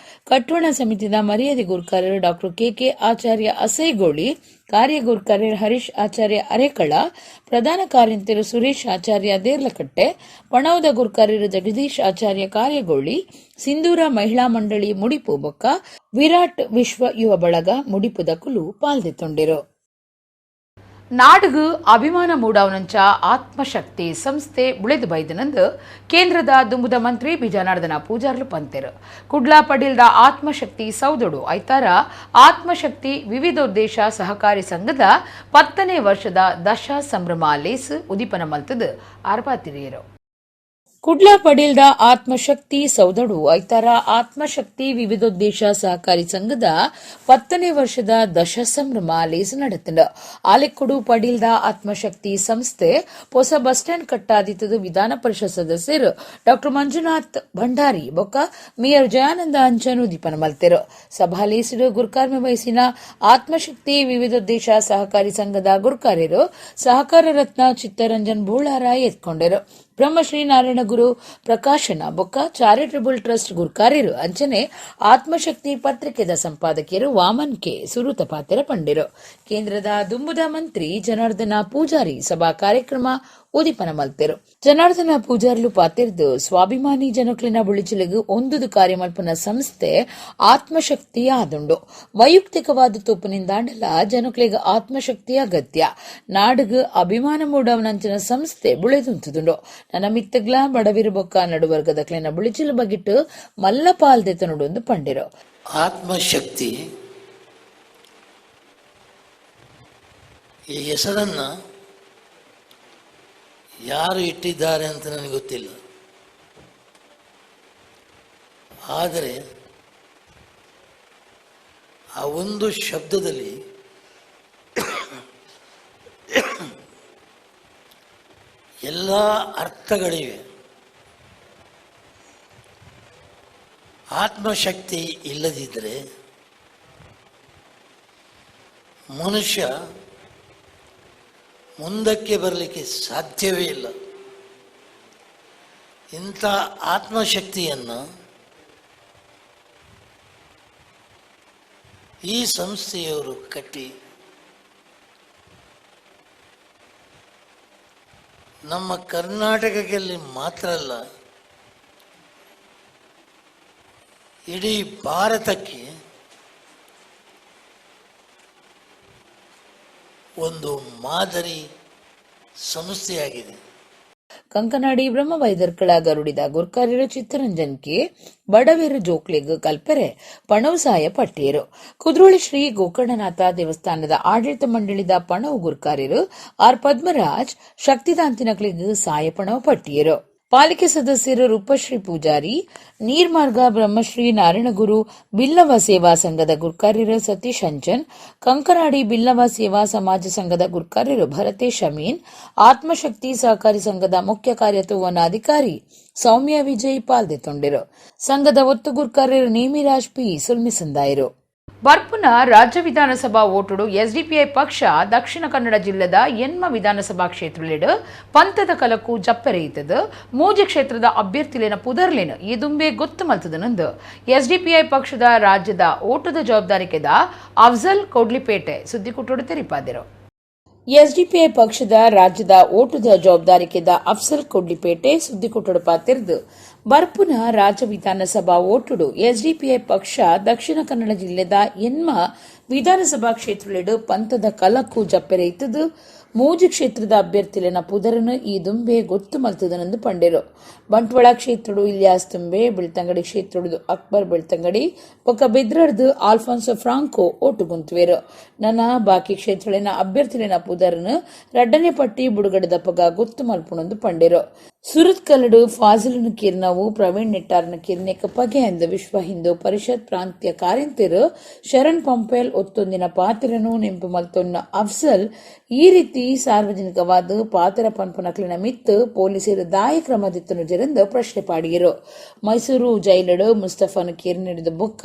ಕಟ್ವಣ ಸಮಿತಿದ ಮರ್ಯಾದೆ ಗುರ್ಕಾರ್ಯರು ಡಾ ಕೆಕೆ ಆಚಾರ್ಯ ಅಸೈಗೋಳಿ, ಕಾರ್ಯ ಗುರ್ಕಾರ್ಯರು ಹರೀಶ್ ಆಚಾರ್ಯ ಅರೆಕಳ, ಪ್ರಧಾನ ಕಾರ್ಯಂತರು ಸುರೇಶ್ ಆಚಾರ್ಯ ದೇರ್ಲಕಟ್ಟೆ, ಪಣವದ ಗುರ್ಕಾರ್ಯರು ಜಗದೀಶ್ ಆಚಾರ್ಯ ಕಾರ್ಯಗೋಳಿ, ಸಿಂಧೂರ ಮಹಿಳಾ ಮಂಡಳಿ ಮುಡಿಪು ಬೊಕ್ಕ ವಿರಾಟ್ ವಿಶ್ವ ಯುವ ಬಳಗ ಮುಡಿಪುದ ಕುಲು ಪಾಲ್ದಿತ್ತೊಂಡಿರು. ನಾಡುಗು ಅಭಿಮಾನ ಮೂಡವನಂಚ ಆತ್ಮಶಕ್ತಿ ಸಂಸ್ಥೆ ಬುಳೆದು ಬೈದನಂದು ಕೇಂದ್ರದ ದುಂಬುದ ಮಂತ್ರಿ ಬಿಜನಾರ್ದನ ಪೂಜಾರ್ಲು ಪಂತೆರು. ಕುಡ್ಲಾ ಪಡಿಲ್ದ ಆತ್ಮಶಕ್ತಿ ಸೌದೊಡು ಐತಾರ ಆತ್ಮಶಕ್ತಿ ವಿವಿಧೋದ್ದೇಶ ಸಹಕಾರಿ ಸಂಘದ 10ನೇ ವರ್ಷದ ದಶ ಸಂಭ್ರಮ ಲೇಸು ಉದಿಪನ ಮಲ್ತದು ಆರ್ಪಾತಿರಿಯರು. ಕುಡ್ಲಾ ಪಡೀಲ್ದ ಆತ್ಮಶಕ್ತಿ ಸೌದಡು ಐತಾರ ಆತ್ಮಶಕ್ತಿ ವಿವಿಧೋದ್ದೇಶ ಸಹಕಾರಿ ಸಂಘದ 10ನೇ ವರ್ಷದ ದಶ ಸಂಭ್ರಮ ಲೇಸು ನಡೆತಂಡ. ಆಲೆಕೊಡು ಪಡೀಲ್ದ ಆತ್ಮಶಕ್ತಿ ಸಂಸ್ಥೆ ಹೊಸ ಬಸ್ ಸ್ಟ್ಯಾಂಡ್ ಕಟ್ಟಾದಿತ್ತದು ವಿಧಾನ ಪರಿಷತ್ ಸದಸ್ಯರು ಡಾ ಮಂಜುನಾಥ್ ಭಂಡಾರಿ ಬೊಕ್ಕ ಮೇಯರ್ ಜಯಾನಂದ ಅಂಚನ್ ಉದೀಪನ ಮಲ್ತೆರು. ಸಭಾ ಲೇಸಿಡು ಗುರ್ಕಾರ್ಮೆ ವಹಿಸಿನ ಆತ್ಮಶಕ್ತಿ ವಿವಿಧೋದ್ದೇಶ ಸಹಕಾರಿ ಸಂಘದ ಗುರ್ಕಾರ್ಯರು ಸಹಕಾರ ರತ್ನ ಚಿತ್ತರಂಜನ್ ಬೋಳಾರ ಎತ್ಕೊಂಡರು. ಬ್ರಹ್ಮಶ್ರೀ ನಾರಾಯಣ ಗುರು ಪ್ರಕಾಶನ ಬೊಕ್ಕ ಚಾರಿಟಬಲ್ ಟ್ರಸ್ಟ್ ಗುರ್ಕಾರ್ಯರು ಅಂಚನೆ ಆತ್ಮಶಕ್ತಿ ಪತ್ರಿಕೆದ ಸಂಪಾದಕಿಯರು ವಾಮನ್ ಕೆ ಸುರುತ ಪಾತೆರ ಪಂಡಿರು. ಕೇಂದ್ರದ ದುಂಬುದ ಮಂತ್ರಿ ಜನಾರ್ದನ ಪೂಜಾರಿ ಸಭಾ ಕಾರ್ಯಕ್ರಮ ಉದಿಪನ ಮಲ್ತೆರು. ಜನಾರ್ದನ ಪೂಜಾರ್ಲು ಪಾತಿರ್ದು ಸ್ವಾಭಿಮಾನಿ ಜನಕ್ಲಿನ ಬುಳಿಚಿಲಿಗು ಒಂದುದು ಕಾರ್ಯಮಲ್ಪನ ಸಂಸ್ಥೆ ಆತ್ಮಶಕ್ತಿಯ ಆದುಂಡು. ವೈಯಕ್ತಿಕವಾದ ತೂಪನಿಂದಾಂಡಲ ಜನಕ್ಲಿಗ ಆತ್ಮಶಕ್ತಿಯ ಅಗತ್ಯ. ನಾಡುಗು ಅಭಿಮಾನ ಮೂಡವನಂಚಿನ ಸಂಸ್ಥೆ ಬುಳೆದುಂತುದುಂಡು. ನನ್ನ ಮಿತ್ತಗ್ಲ ಬಡವಿರು ಬೊಕ್ಕ ನಡುವರ್ಗದ ಕ್ಲಿನ ಬುಳಿಚಿಲು ಬಗಿಟ್ಟು ಮಲ್ಲ ಪಾಲ್ದೆತ ನುಡೊಂದು ಪಂಡಿರು.
ಆತ್ಮಶಕ್ತಿ ಈ ಹೆಸರನ್ನ ಯಾರು ಇಟ್ಟಿದ್ದಾರೆ ಅಂತ ನನಗೆ ಗೊತ್ತಿಲ್ಲ. ಆದರೆ ಆ ಒಂದು ಶಬ್ದದಲ್ಲಿ ಎಲ್ಲ ಅರ್ಥಗಳಿವೆ. ಆತ್ಮಶಕ್ತಿ ಇಲ್ಲದಿದ್ದರೆ ಮನುಷ್ಯ ಮುಂದಕ್ಕೆ ಬರಲಿಕ್ಕೆ ಸಾಧ್ಯವೇ ಇಲ್ಲ. ಇಂಥ ಆತ್ಮಶಕ್ತಿಯನ್ನು ಈ ಸಂಸ್ಥೆಯವರು ಕಟ್ಟಿ ನಮ್ಮ ಕರ್ನಾಟಕದಲ್ಲಿ ಮಾತ್ರ ಅಲ್ಲ, ಇಡೀ ಭಾರತಕ್ಕೆ ಒಂದು ಮಾದರಿ ಸಂಸ್ಥೆಯಾಗಿದೆ.
ಕಂಕನಾಡಿ ಬ್ರಹ್ಮವೈದರ್ಕಳ ಗರುಡಿದ ಗುರ್ಕಾರ್ಯರು ಚಿತ್ತರಂಜನ್ ಕೆ ಬಡವೇರು ಜೋಕ್ಲೆಗ್ ಕಲ್ಪರೆ ಪಣವು ಸಹಾಯ ಪಟ್ಟಿಯರು. ಕುದ್ರೋಳಿ ಶ್ರೀ ಗೋಕರ್ಣನಾಥ ದೇವಸ್ಥಾನದ ಆಡಳಿತ ಮಂಡಳಿದ ಪಣವು ಗುರ್ಕಾರ್ಯರು ಆರ್ ಪದ್ಮರಾಜ್ ಶಕ್ತಿದಾಂತಿನಕ್ಲೆಗ್ ಸಹಾಯ ಪಣವು ಪಟ್ಟಿಯರು. ಪಾಲಿಕೆ ಸದಸ್ಯರು ರೂಪಶ್ರೀ ಪೂಜಾರಿ, ನೀರ್ಮಾರ್ಗ ಬ್ರಹ್ಮಶ್ರೀ ನಾರಾಯಣಗುರು, ಬಿಲ್ಲವ ಸೇವಾ ಸಂಘದ ಗುರ್ಕಾರ್ಯರು ಸತೀಶ್ ಅಂಜನ್, ಕಂಕನಾಡಿ ಬಿಲ್ಲವ ಸೇವಾ ಸಮಾಜ ಸಂಘದ ಗುರ್ಕಾರ್ಯರು ಭರತೇಶ್ ಅಮೀನ್, ಆತ್ಮಶಕ್ತಿ ಸಹಕಾರಿ ಸಂಘದ ಮುಖ್ಯ ಕಾರ್ಯತೋವನಾಧಿಕಾರಿ ಸೌಮ್ಯ ವಿಜಯ್ ಪಾಲ್ದೆತೊಂಡಿರು. ಸಂಘದ ಒತ್ತು ಗುರ್ಕಾರ್ಯರು ನೇಮಿರಾಜ್ ಪಿ ಸುಲ್ಮಿಸಂದಾಯರು. ಬರ್ಪುನ ರಾಜ್ಯ ವಿಧಾನಸಭಾ ಓಟುಡು ಎಸ್ಡಿಪಿಐ ಪಕ್ಷ ದಕ್ಷಿಣ ಕನ್ನಡ ಜಿಲ್ಲೆದ ಎನ್ಮ ವಿಧಾನಸಭಾ ಕ್ಷೇತ್ರಲಿಡು ಪಂಥದ ಕಲಕು ಜಪ್ಪೆರೆಯಿತದು ಮೂಜಿ ಕ್ಷೇತ್ರದ ಅಭ್ಯರ್ಥಿಲಿನ ಪುದರ್ಲಿನ ಈ ದುಂಬೆ ಗೊತ್ತು ಮಲ್ತದನಂದು ಎಸ್ಡಿಪಿಐ ಪಕ್ಷದ ರಾಜ್ಯದ ಓಟದ ಜವಾಬ್ದಾರಿಕೆದ ಅಫ್ಜಲ್ ಕೊಡ್ಲಿಪೇಟೆ ಸುದ್ದಿಕುಟ್ಟೋಡು ತೆರಿಪಾದಿರು. ಎಸ್ಡಿಪಿಐ ಪಕ್ಷದ ರಾಜ್ಯದ ಓಟದ ಜವಾಬ್ದಾರಿಕೆದ ಅಫ್ಜಲ್ ಕೊಡ್ಲಿಪೇಟೆ ಸುದ್ದಿಕುಟ್ಟೋಡು ಪಾತಿರ್ದು ಬರ್ಪುನ ರಾಜ್ಯ ವಿಧಾನಸಭಾ ಓಟುಡು ಎಸ್ಡಿಪಿಐ ಪಕ್ಷ ದಕ್ಷಿಣ ಕನ್ನಡ ಜಿಲ್ಲೆದ ಎನ್ಮ ವಿಧಾನಸಭಾ ಕ್ಷೇತ್ರಲಿಡು ಪಂಥದ ಕಲಕು ಜಪ್ಪೆರೆಯಿತದು ಮೂಜಿ ಕ್ಷೇತ್ರದ ಅಭ್ಯರ್ಥಿಲಿನ ಪುದರನು ಈ ದುಂಬೆ ಗೊತ್ತು ಮಲ್ತದನೆಂದು ಪಂಡಿರು. ಬಂಟ್ವಾಳ ಕ್ಷೇತ್ರಡು ಇಲಿಯಾಸ್ ತುಂಬೆ, ಬೆಳ್ತಂಗಡಿ ಕ್ಷೇತ್ರಡು ಅಕ್ಬರ್ ಬೆಳ್ತಂಗಡಿ, ಬೊಕ್ಕ ಬೆದ್ರಡ್ದು ಆಲ್ಫಾನ್ಸೋ ಫ್ರಾಂಕೋ ಓಟು ಗುಂತುವೆರು. ನನ್ನ ಬಾಕಿ ಕ್ಷೇತ್ರಲಿನ ಅಭ್ಯರ್ಥಿಲಿನ ಪುದರನು ರಡ್ಡನೆ ಪಟ್ಟಿ ಬುಡುಗಡೆದಪ್ಪಗ ಗೊತ್ತು ಮಲ್ಪುಣಂದು ಪಂಡಿರು. ಸುರತ್ ಕಲ್ಲಡು ಫಾಜಿಲನ ಕಿರ್ನವು ಪ್ರವೀಣ್ ನೆಟ್ಟಾರ್ನ ಕಿರ್ನೆಕ ಪಗೆ ಅಂದ ವಿಶ್ವ ಹಿಂದೂ ಪರಿಷತ್ ಪ್ರಾಂತ್ಯ ಕಾರ್ಯಂತಿರು ಶರಣ್ ಪಂಪೇಲ್ ಒತ್ತೊಂದಿನ ಪಾತ್ರನು ನೆಂಪು ಮಲ್ತೊನ್ನ ಅಫ್ಜಲ್ ಈ ರೀತಿ ಸಾರ್ವಜನಿಕವಾದ ಪಾತ್ರ ಪನ್ಪುನಕ್ಲಿನ ಮಿತ್ತು ಪೊಲೀಸರು ದಾಯ ಕ್ರಮದಿತ್ತನು ಜರಂದು ಪ್ರಶ್ನೆ ಪಾಡಿಯರು. ಮೈಸೂರು ಜೈಲಡು ಮುಸ್ತಫಾನು ಕಿರ್ನಿಡಿದ ಬೊಕ್ಕ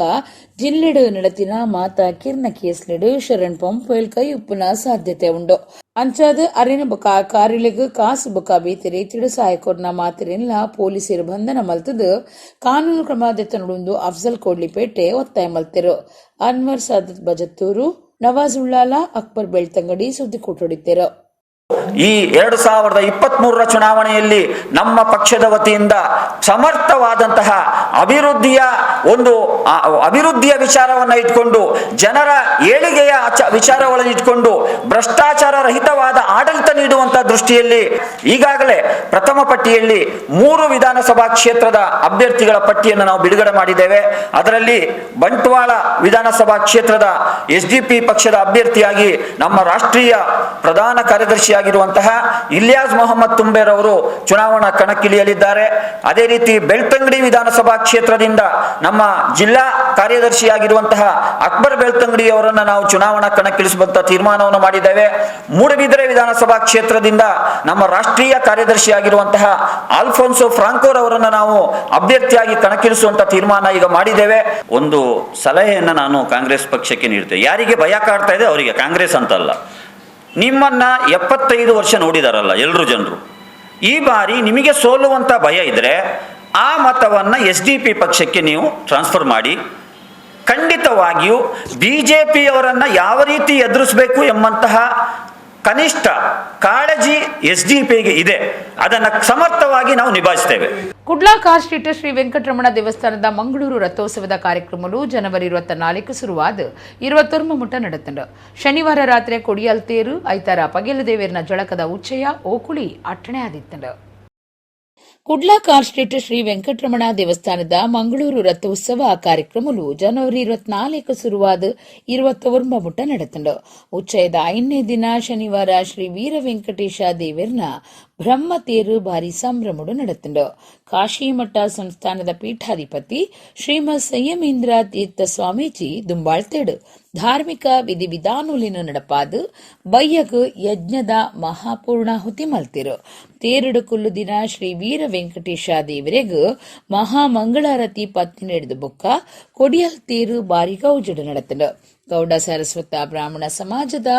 ಜಿಲ್ಲೆಡು ನಡತಿನ ಮಾತಾ ಕಿರ್ನ ಕೇಸ್ಲಿಡು ಶರಣ್ ಪಂಪೇಲ್ ಕೈ ಉಪ್ಪುನ ಸಾಧ್ಯತೆ ಉಂಡು. ಅಂಚಾದ ಅರಿನ ಬೊಕ ಕಾರಿಲೆಗ್ ಕಾಸು ಬೊಕ ಬೇತಿರೆ ತಿಡು ಸಾಯಕೊರ್ನ ಮಾತಿರೆಲ್ಲ ಪೊಲೀಸರು ಬಂಧನ ಮಲ್ತದು ಕಾನೂನು ಕ್ರಮದೆತ್ತನುಡು ಅಫ್ಜಲ್ ಕೊಡ್ಲಿಪೇಟೆ ಒತ್ತಾಯ ಮಲ್ತೆರು. ಅನ್ವರ್ ಸಾದತ್ ಬಜತ್ತೂರು, ನವಾಜುಲ್ಲಾಲ, ಅಕ್ಬರ್ ಬೆಳ್ತಂಗಡಿ ಸುದ್ದಿ ಕೊಟ್ಟೊಡಿತೆರು.
ಈ 2023 ಚುನಾವಣೆಯಲ್ಲಿ ನಮ್ಮ ಪಕ್ಷದ ವತಿಯಿಂದ ಸಮರ್ಥವಾದಂತಹ ಅಭಿವೃದ್ಧಿಯ ವಿಚಾರವನ್ನು ಇಟ್ಕೊಂಡು, ಜನರ ಏಳಿಗೆಯ ವಿಚಾರಗಳನ್ನು ಇಟ್ಕೊಂಡು, ಭ್ರಷ್ಟಾಚಾರ ರಹಿತವಾದ ಆಡಳಿತ ನೀಡುವಂತಹ ದೃಷ್ಟಿಯಲ್ಲಿ ಈಗಾಗಲೇ ಪ್ರಥಮ ಪಟ್ಟಿಯಲ್ಲಿ 3 ವಿಧಾನಸಭಾ ಕ್ಷೇತ್ರದ ಅಭ್ಯರ್ಥಿಗಳ ಪಟ್ಟಿಯನ್ನು ನಾವು ಬಿಡುಗಡೆ ಮಾಡಿದ್ದೇವೆ. ಅದರಲ್ಲಿ ಬಂಟ್ವಾಳ ವಿಧಾನಸಭಾ ಕ್ಷೇತ್ರದ ಎಸ್ಡಿಪಿ ಪಕ್ಷದ ಅಭ್ಯರ್ಥಿಯಾಗಿ ನಮ್ಮ ರಾಷ್ಟ್ರೀಯ ಪ್ರಧಾನ ಕಾರ್ಯದರ್ಶಿ ಆಗಿರುವಂತಹ ಇಲಿಯಾಸ್ ಮೊಹಮ್ಮದ್ ತುಂಬೇರ್ ಅವರು ಚುನಾವಣಾ ಕಣಕ್ಕಿಳಿಯಲಿದ್ದಾರೆ. ಅದೇ ರೀತಿ ಬೆಳ್ತಂಗಡಿ ವಿಧಾನಸಭಾ ಕ್ಷೇತ್ರದಿಂದ ನಮ್ಮ ಜಿಲ್ಲಾ ಕಾರ್ಯದರ್ಶಿಯಾಗಿರುವಂತಹ ಅಕ್ಬರ್ ಬೆಳ್ತಂಗಡಿ ಅವರನ್ನು ನಾವು ಚುನಾವಣಾ ಕಣಕ್ಕಿಳಿಸುವಂತ ತೀರ್ಮಾನವನ್ನು ಮಾಡಿದ್ದೇವೆ. ಮೂಡಬಿದರೆ ವಿಧಾನಸಭಾ ಕ್ಷೇತ್ರದಿಂದ ನಮ್ಮ ರಾಷ್ಟ್ರೀಯ ಕಾರ್ಯದರ್ಶಿಯಾಗಿರುವಂತಹ ಆಲ್ಫೋನ್ಸೋ ಫ್ರಾಂಕೋರ್ ಅವರನ್ನು ನಾವು ಅಭ್ಯರ್ಥಿಯಾಗಿ ಕಣಕ್ಕಿಳಿಸುವಂತ ತೀರ್ಮಾನ ಈಗ ಮಾಡಿದ್ದೇವೆ. ಒಂದು ಸಲಹೆಯನ್ನು ನಾನು ಕಾಂಗ್ರೆಸ್ ಪಕ್ಷಕ್ಕೆ ನೀಡ್ತೇನೆ. ಯಾರಿಗೆ ಭಯ ಕಾಡ್ತಾ ಇದೆ ಅವರಿಗೆ, ಕಾಂಗ್ರೆಸ್ ಅಂತಲ್ಲ. ನಿಮ್ಮನ್ನ 75 ವರ್ಷ ನೋಡಿದಾರಲ್ಲ ಎಲ್ಲರೂ ಜನರು. ಈ ಬಾರಿ ನಿಮಗೆ ಸೋಲುವಂತ ಭಯ ಇದ್ರೆ ಆ ಮತವನ್ನು ಎಸ್ಡಿಪಿ ಪಕ್ಷಕ್ಕೆ ನೀವು ಟ್ರಾನ್ಸ್ಫರ್ ಮಾಡಿ. ಖಂಡಿತವಾಗಿಯೂ ಬಿಜೆಪಿಯವರನ್ನ ಯಾವ ರೀತಿ ಎದುರಿಸಬೇಕು ಎಂಬಂತಹ ಕನಿಷ್ಠ ಕಾಳಜಿ ಎಸ್ಡಿಪಿಗೆ ಇದೆ. ಅದನ್ನು ಸಮರ್ಥವಾಗಿ ನಾವು ನಿಭಾಯಿಸ್ತೇವೆ.
ಕುಡ್ಲಾ ಕಾರ್ ಸ್ಟ್ರೀಟ್ ಶ್ರೀ ವೆಂಕಟರಮಣ ದೇವಸ್ಥಾನದ ಮಂಗಳೂರು ರಥೋತ್ಸವದ ಕಾರ್ಯಕ್ರಮವು ಜನವರಿ 24 ಶುರುವಾದ 21 ಮುಟ ನಡೆತಂಡು. ಶನಿವಾರ ರಾತ್ರಿ ಕೊಡಿಯಲ್ ತೇರು ಐತಾರ ಪಗೆಲದೇವೇರ್ನ ಜಳಕದ ಉಚ್ಚಯ ಓಕುಳಿ ಅಟ್ಟಣೆ ಆದಿತ್ತಂಡು. ಕುಡ್ಲಾ ಕಾರ್ ಸ್ಟ್ರೀಟ್ ಶ್ರೀ ವೆಂಕಟರಮಣ ದೇವಸ್ಥಾನದ ಮಂಗಳೂರು ರಥೋತ್ಸವ ಕಾರ್ಯಕ್ರಮವು ಜನವರಿ 24 ಶುರುವಾದ 21 ಮುಟ ನಡೆತಂಡು. ಉಚ್ಚಯದ 5ನೇ ದಿನ ಶನಿವಾರ ಶ್ರೀ ವೀರ ವೆಂಕಟೇಶ ದೇವೇರ್ನ ಬ್ರಹ್ಮ ತೇರು ಭಾರಿ ಸಂಭ್ರಮಡು ನಡೆತಂಡು. ಕಾಶಿಮಠ ಸಂಸ್ಥಾನದ ಪೀಠಾಧಿಪತಿ ಶ್ರೀಮದ್ ಸಂಯಮೇಂದ್ರ ತೀರ್ಥ ಸ್ವಾಮೀಜಿ ದುಂಬಾಳ್ತೇಡು ಧಾರ್ಮಿಕ ವಿಧಿವಿಧಾನುಲಿನ ನಡಪಾದು ಬಯ್ಯಗ್ ಯಜ್ಞದ ಮಹಾಪೂರ್ಣಾಹುತಿ ಮಲ್ತಿರು. ತೇರುಡು ಕುಲ್ಲು ದಿನ ಶ್ರೀ ವೀರ ವೆಂಕಟೇಶ ದೇವರೆಗ್ ಮಹಾಮಂಗಳಾರತಿ ಪತ್ತಿ ನಡೆದು ಬೊಕ್ಕ ಕೊಡಿಯಲ್ ತೇರು ಬಾರಿ ಗೌಜಡು ನಡೆತಂಡು. ಗೌಡ ಸರಸ್ವತ ಬ್ರಾಹ್ಮಣ ಸಮಾಜದ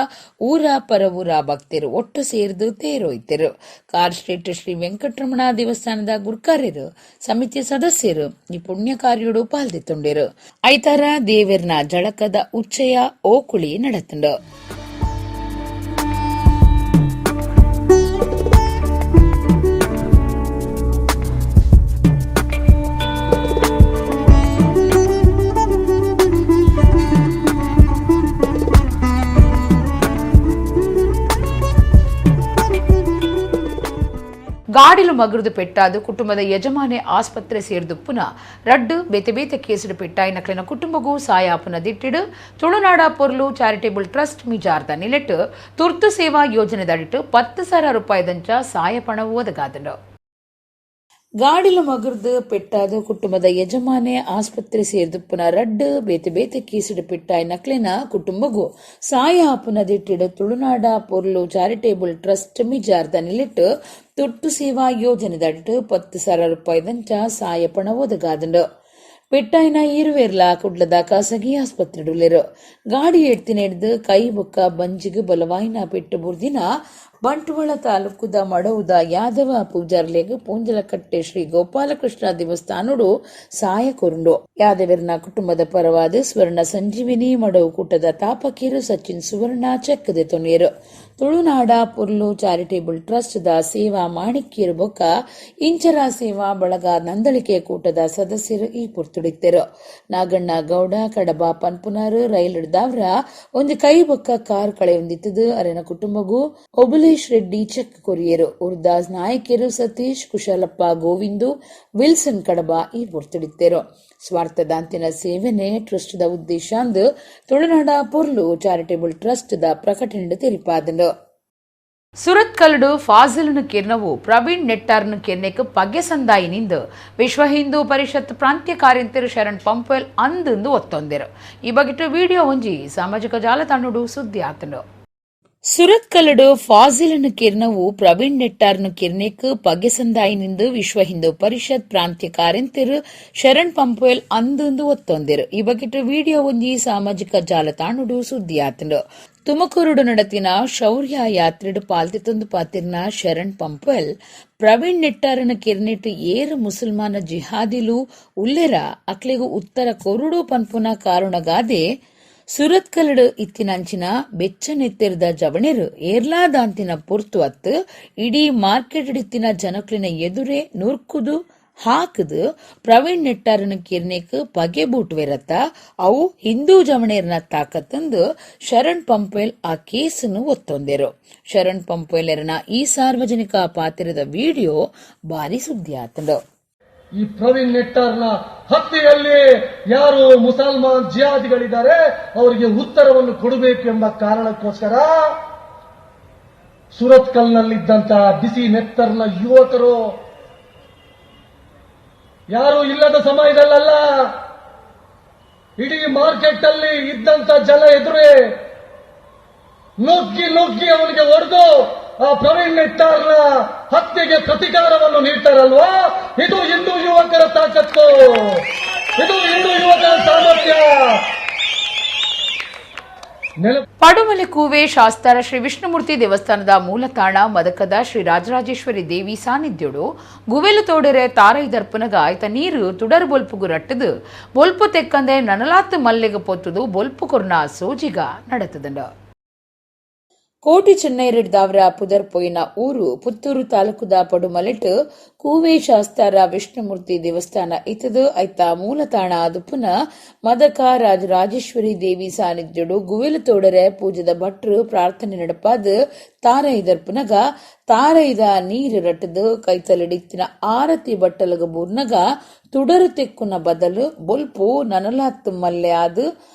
ಊರ ಪರವೂರ ಭಕ್ತರು ಒಟ್ಟು ಸೇರಿದು ತೇರೋಯ್ತರು. ಕಾರ್ ಸ್ಟ್ರೀಟ್ ಶ್ರೀ ವೆಂಕಟರಮಣ ದೇವಸ್ಥಾನದ ಗುರ್ಕಾರ್ಯರು ಸಮಿತಿ ಸದಸ್ಯರು ಈ ಪುಣ್ಯ ಕಾರ್ಯೋಡು ಪಾಲ್ದೆತ್ತೊಂಡರು. ಐತಾರ ದೇವೇರ್ನ ಜಳಕದ ಉಚ್ಚಯ ಓಕುಳಿ ನಡೆತಂಡು. ಗಾಡಿಲು ಮಗುರುದು ಪೆಟ್ಟಾದು ಕುಟುಂಬದ ಯಜಮಾನೆ ಆಸ್ಪತ್ರೆ ಸೇರಿದು ಪುನಃ ರಡ್ಡು ಬೇತೆ ಬೇತೆ ಕೇಸುಡು ಪೆಟ್ಟಾಯಿ ನಕಲಿನ ಕುಟುಂಬಗೂ ಸಾಯಾಪುನ ದಿಟ್ಟಿಡು ತುಳುನಾಡ ಪೊರ್ಲು ಚಾರಿಟೇಬಲ್ ಟ್ರಸ್ಟ್ ಮಿಜಾರ್ದ ನಿಲೆಟ್ಟು ತುರ್ತು ಸೇವಾ ಯೋಜನೆ ದಡಿಟ್ಟು 10,000 ರೂಪಾಯಿ ದಂಚ ಸಾಯಪಣವು ಒದಗಾದನು. ಗಾಡಿಲ ಮಗರ್ದು ಪೆಟ್ಟಾದ ಕುಟುಂಬದ ಯಜಮಾನೆ ಆಸ್ಪತ್ರೆ ಸೇರ್ದುಪ್ಪುನ ರಡ್ಡು ಬೇತೆ ಬೇತೆ ಕೀಸಿಡು ಪೆಟ್ಟಾಯ್ ನಕ್ಲಿನ ಕುಟುಂಬಗೂ ಸಾಯ ಆಪುನ ದಿಟ್ಟಿಡು ತುಳುನಾಡ ಪೊರ್ಲು ಚಾರಿಟೇಬಲ್ ಟ್ರಸ್ಟ್ ಮಿಜಾರ್ದ ನಿಲಿಟ್ಟು ತುರ್ತು ಸೇವಾ ಯೋಜನೆ ದಟ್ಟು 10,000 ರೂಪಾಯಿದಂಚ ಸಾಯ ಪಣ ಒದಗಾದಂಡು. ಪೆಟ್ಟಾಯ್ನ ಈರುವೇರ್ಲ ಕುಡ್ಲದ ಖಾಸಗಿ ಆಸ್ಪತ್ರೆಡುಲ್ಲೆರು ಗಾಡಿ ಎಡ್ತಿನ ಹಿಡ್ದು ಕೈ ಬೊಕ್ಕ ಬಂಜಿಗೆ ಬಲವಾಯಿನ ಪೆಟ್ಟು ಬುರ್ದಿನ ಬಂಟ್ವಾಳ ತಾಲೂಕುದ ಮಡವುದ ಯಾದವ ಪೂಜಾರ್ಲೆಗ್ ಪೂಂಜಲಕಟ್ಟೆ ಶ್ರೀ ಗೋಪಾಲಕೃಷ್ಣ ದೇವಸ್ಥಾನಡು ಸಹಾಯ ಕೊರುಂಡು. ಯಾದವರ್ನ ಕುಟುಂಬದ ಪರವಾದ ಸ್ವರ್ಣ ಸಂಜೀವಿನಿ ಮಡವು ಕೂಟದ ತಾಪಕೀರು ಸಚಿನ್ ಸುವರ್ಣ ಚೆಕ್ಕದೆ ತೊನೆಯರು. ತುಳುನಾಡ ಪುರ್ಲು ಚಾರಿಟೇಬಲ್ ಟ್ರಸ್ಟ್ ದ ಸೇವಾ ಮಾಣಿಕ್ಯರು ಬೊಕ್ಕ ಇಂಚರ ಸೇವಾ ಬಳಗ ನಂದಳಿಕೆ ಕೂಟದ ಸದಸ್ಯರು ಈ ಪುರ್ತುಡಿತ್ತರು. ನಾಗಣ್ಣ ಗೌಡ ಕಡಬ ಪನ್ಪುನಾರು ರೈಲ್ ಹಿಡ್ದಾವ್ರ ಒಂದು ಕೈ ಬೊಕ್ಕ ಕಾರ್ ಕಳೆ ಹೊಂದಿತ್ತದು ಅರೆನ ಕುಟುಂಬಗೂ ಒಬುಲೇಶ್ ರೆಡ್ಡಿ ಚೆಕ್ ಕೊರಿಯರು. ಉರ್ದಾಸ್ ನಾಯಕಿಯರು ಸತೀಶ್ ಕುಶಲಪ್ಪ ಗೋವಿಂದು ವಿಲ್ಸನ್ ಕಡಬ ಈ ಪುರ್ತುಡಿತ್ತರು. ಸ್ವಾರ್ಥದಾಂತಿನ ಸೇವೆನೆ ಟ್ರಸ್ಟ್ ದ ಉದ್ದೇಶ ಅಂದು ತುಳುನಾಡ ಪೊರ್ಲು ಚಾರಿಟೇಬಲ್ ಟ್ರಸ್ಟ್ ದ ಪ್ರಕಟಣೆ ತೆರಿಪಾದನು. ಸುರತ್ ಕಲ್ಡು ಫಾಜಿಲ್ನು ಕಿರ್ನವು ಪ್ರವೀಣ್ ನೆಟ್ಟಾರ್ನು ಕಿರ್ನೆಕ್ ಪಗ್ಗೆ ಸಂದಾಯಿನಿಂದ ವಿಶ್ವ ಹಿಂದೂ ಪರಿಷತ್ ಪ್ರಾಂತ್ಯ ಕಾರ್ಯಂತರು ಶರಣ್ ಪಂಪೆಲ್ ಅಂದು ಒತ್ತೊಂದೆರು. ಈ ಬಗೆಟ್ ವಿಡಿಯೋ ಒಂಜಿ ಸಾಮಾಜಿಕ ಜಾಲತಾಣಡು ಸುದ್ದಿ ಆತನು. ಸುರತ್ ಕಲ್ಲಡು ಫಾಜಿಲ್ನು ಕಿರ್ನವು ಪ್ರವೀಣ್ ನೆಟ್ಟಾರ್ನು ಕಿರ್ನೆಕ್ ಪಗ್ಗೆ ಸಂದಾಯಿನಿಂದ ವಿಶ್ವ ಹಿಂದೂ ಪರಿಷತ್ ಪ್ರಾಂತ್ಯ ಕಾರ್ಯಂತರು ಶರಣ್ ಪಂಪೆಲ್ ಅಂದು ಒತ್ತೊಂದೆರು. ಈ ಬಗೆಟ್ ವಿಡಿಯೋ ಒಂಜಿ ಸಾಮಾಜಿಕ ಜಾಲತಾಣಡು ಸುದ್ದಿ ಆತನು. ತುಮಕೂರುಡು ನಡತಿನ ಶೌರ್ಯ ಯಾತ್ರೆಡು ಪಾಲ್ತಿತ್ತೊಂದು ಪಾತಿರ್ನ ಶರಣ್ ಪಂಪೆಲ್ ಪ್ರವೀಣ್ ನೆಟ್ಟಾರನ ಕಿರ್ನೆಟ್ ಏರು ಮುಸಲ್ಮಾನ ಜಿಹಾದಿಲು ಉಲ್ಲೆರ ಅಕ್ಲೆಗು ಉತ್ತರ ಕೊರುಡು ಪನ್ಪುನ ಕಾರಣಗಾದೆ ಸುರತ್ ಕಲ್ಲಡು ಇತ್ತಿನಂಚಿನ ಬೆಚ್ಚನೆತ್ತಿರದ ಜವಣೆರು ಏರ್ಲಾದಾಂತಿನ ಪುರ್ತು ಅತ್ತು ಇಡೀ ಮಾರ್ಕೆಟ್ ಇತ್ತಿನ ಜನಕ್ಲಿನ ಎದುರೇ ನುರ್ಕುದು ಹಾಕದು ಪ್ರವೀಣ್ ನೆಟ್ಟಾರನ ಕಿರ್ನೆಕ್ ಪಗೆ ಬೂಟ್ವೆರತ್ತ ಅವು ಹಿಂದೂ ಜವಣೇರ್ನ ತಾಕತ್ತಂದು ಶರಣ್ ಪಂಪೆಲ್ ಆ ಕೇಸನ್ನು ಒತ್ತೊಂದೆರು. ಶರಣ್ ಪಂಪೆಲ್ ಎರನ ಈ ಸಾರ್ವಜನಿಕ ಪಾತ್ರದ ವಿಡಿಯೋ ಭಾರಿ ಸುದ್ದಿ ಆತಂಡು.
ಈ ಪ್ರವೀಣ್ ನೆಟ್ಟಾರ್ನ ಹತ್ಯೆಯಲ್ಲಿ ಯಾರು ಮುಸಲ್ಮಾನ್ ಜಿಹಾದಿಗಳಿದ್ದಾರೆ ಅವರಿಗೆ ಉತ್ತರವನ್ನು ಕೊಡಬೇಕು ಎಂಬ ಕಾರಣಕ್ಕೋಸ್ಕರ ಸುರತ್ ಕಲ್ನಲ್ಲಿದ್ದಂತ ಬಿಸಿ ನೆತ್ತರ್ನ ಯುವಕರು ಯಾರು ಇಲ್ಲದ ಸಮಯದಲ್ಲ, ಇಡೀ ಮಾರ್ಕೆಟ್ ಅಲ್ಲಿ ಇದ್ದಂತ ಜನ ಎದುರೇ ನುಗ್ಗಿ ಅವನಿಗೆ ಹೊಡೆದು ಆ ಪ್ರವೀಣ್ ನೆಟ್ಟಾರ್ನ ಹತ್ಯೆಗೆ ಪ್ರತಿಕಾರವನ್ನು ನೀಡ್ತಾರಲ್ವಾ, ಇದು ಹಿಂದೂ ಯುವಕರ ತಾಕತ್ತು, ಇದು ಹಿಂದೂ ಯುವಕರ ಸಾಮರ್ಥ್ಯ.
ಪಡುಮಲೆ ಕೂವೆ ಶಾಸ್ತಾರ ಶ್ರೀ ವಿಷ್ಣುಮೂರ್ತಿ ದೇವಸ್ಥಾನದ ಮೂಲತಾಣ ಮದಕದ ಶ್ರೀ ರಾಜರಾಜೇಶ್ವರಿ ದೇವಿ ಸಾನ್ನಿಧ್ಯೋಡು ಗುವೆಲು ತೋಡೆರೆ ತಾರೈ ದರ್ಪನಗ ಆಯ್ತ ನೀರು ತುಡರ್ ಬೊಲ್ಪುಗು ರಟ್ಟದು ಬೊಲ್ಪು ತೆಕ್ಕಂದೆ ನನಲಾತ್ ಮಲ್ಲೆಗ ಪೊತ್ತುದು ಬೊಲ್ಪು ಕೊರ್ನ ಸೋಜಿಗ ನಡತದಂಡ. ಕೋಟಿ ಚೆನ್ನೈರಿಡ್ದಾವ್ರ ಪುದರ್ ಪೊಯ್ನ ಊರು ಪುತ್ತೂರು ತಾಲೂಕುದ ಪಡುಮಲೆಟ್ ಕೂವೆ ಶಾಸ್ತಾರ ವಿಷ್ಣುಮೂರ್ತಿ ದೇವಸ್ಥಾನ ಇತ್ತದು ಐತ ಮೂಲತಾಣ ಅದುಪುನ ಮದಕ ರಾಜರಾಜೇಶ್ವರಿ ದೇವಿ ಸಾನ್ನಿಧ್ಯಡು ಗುವೆಲು ತೋಡರೆ ಪೂಜದ ಭಟ್ರು ಪ್ರಾರ್ಥನೆ ನಡಪಾದ ತಾರೈದರ್ಪುನಗ ತಾರೈದ ನೀರು ರಟ್ಟದು ಕೈತಲಿಡಿತ್ತಿನ ಆರತಿ ಬಟ್ಟಲಗ ಬೂರ್ನಗ ತುಡರು ತೆಕ್ಕುನ ಬದಲು ಬೊಲ್ಪು ನನಲಾತ್ತು ಮಲ್ಲೆ ಆದು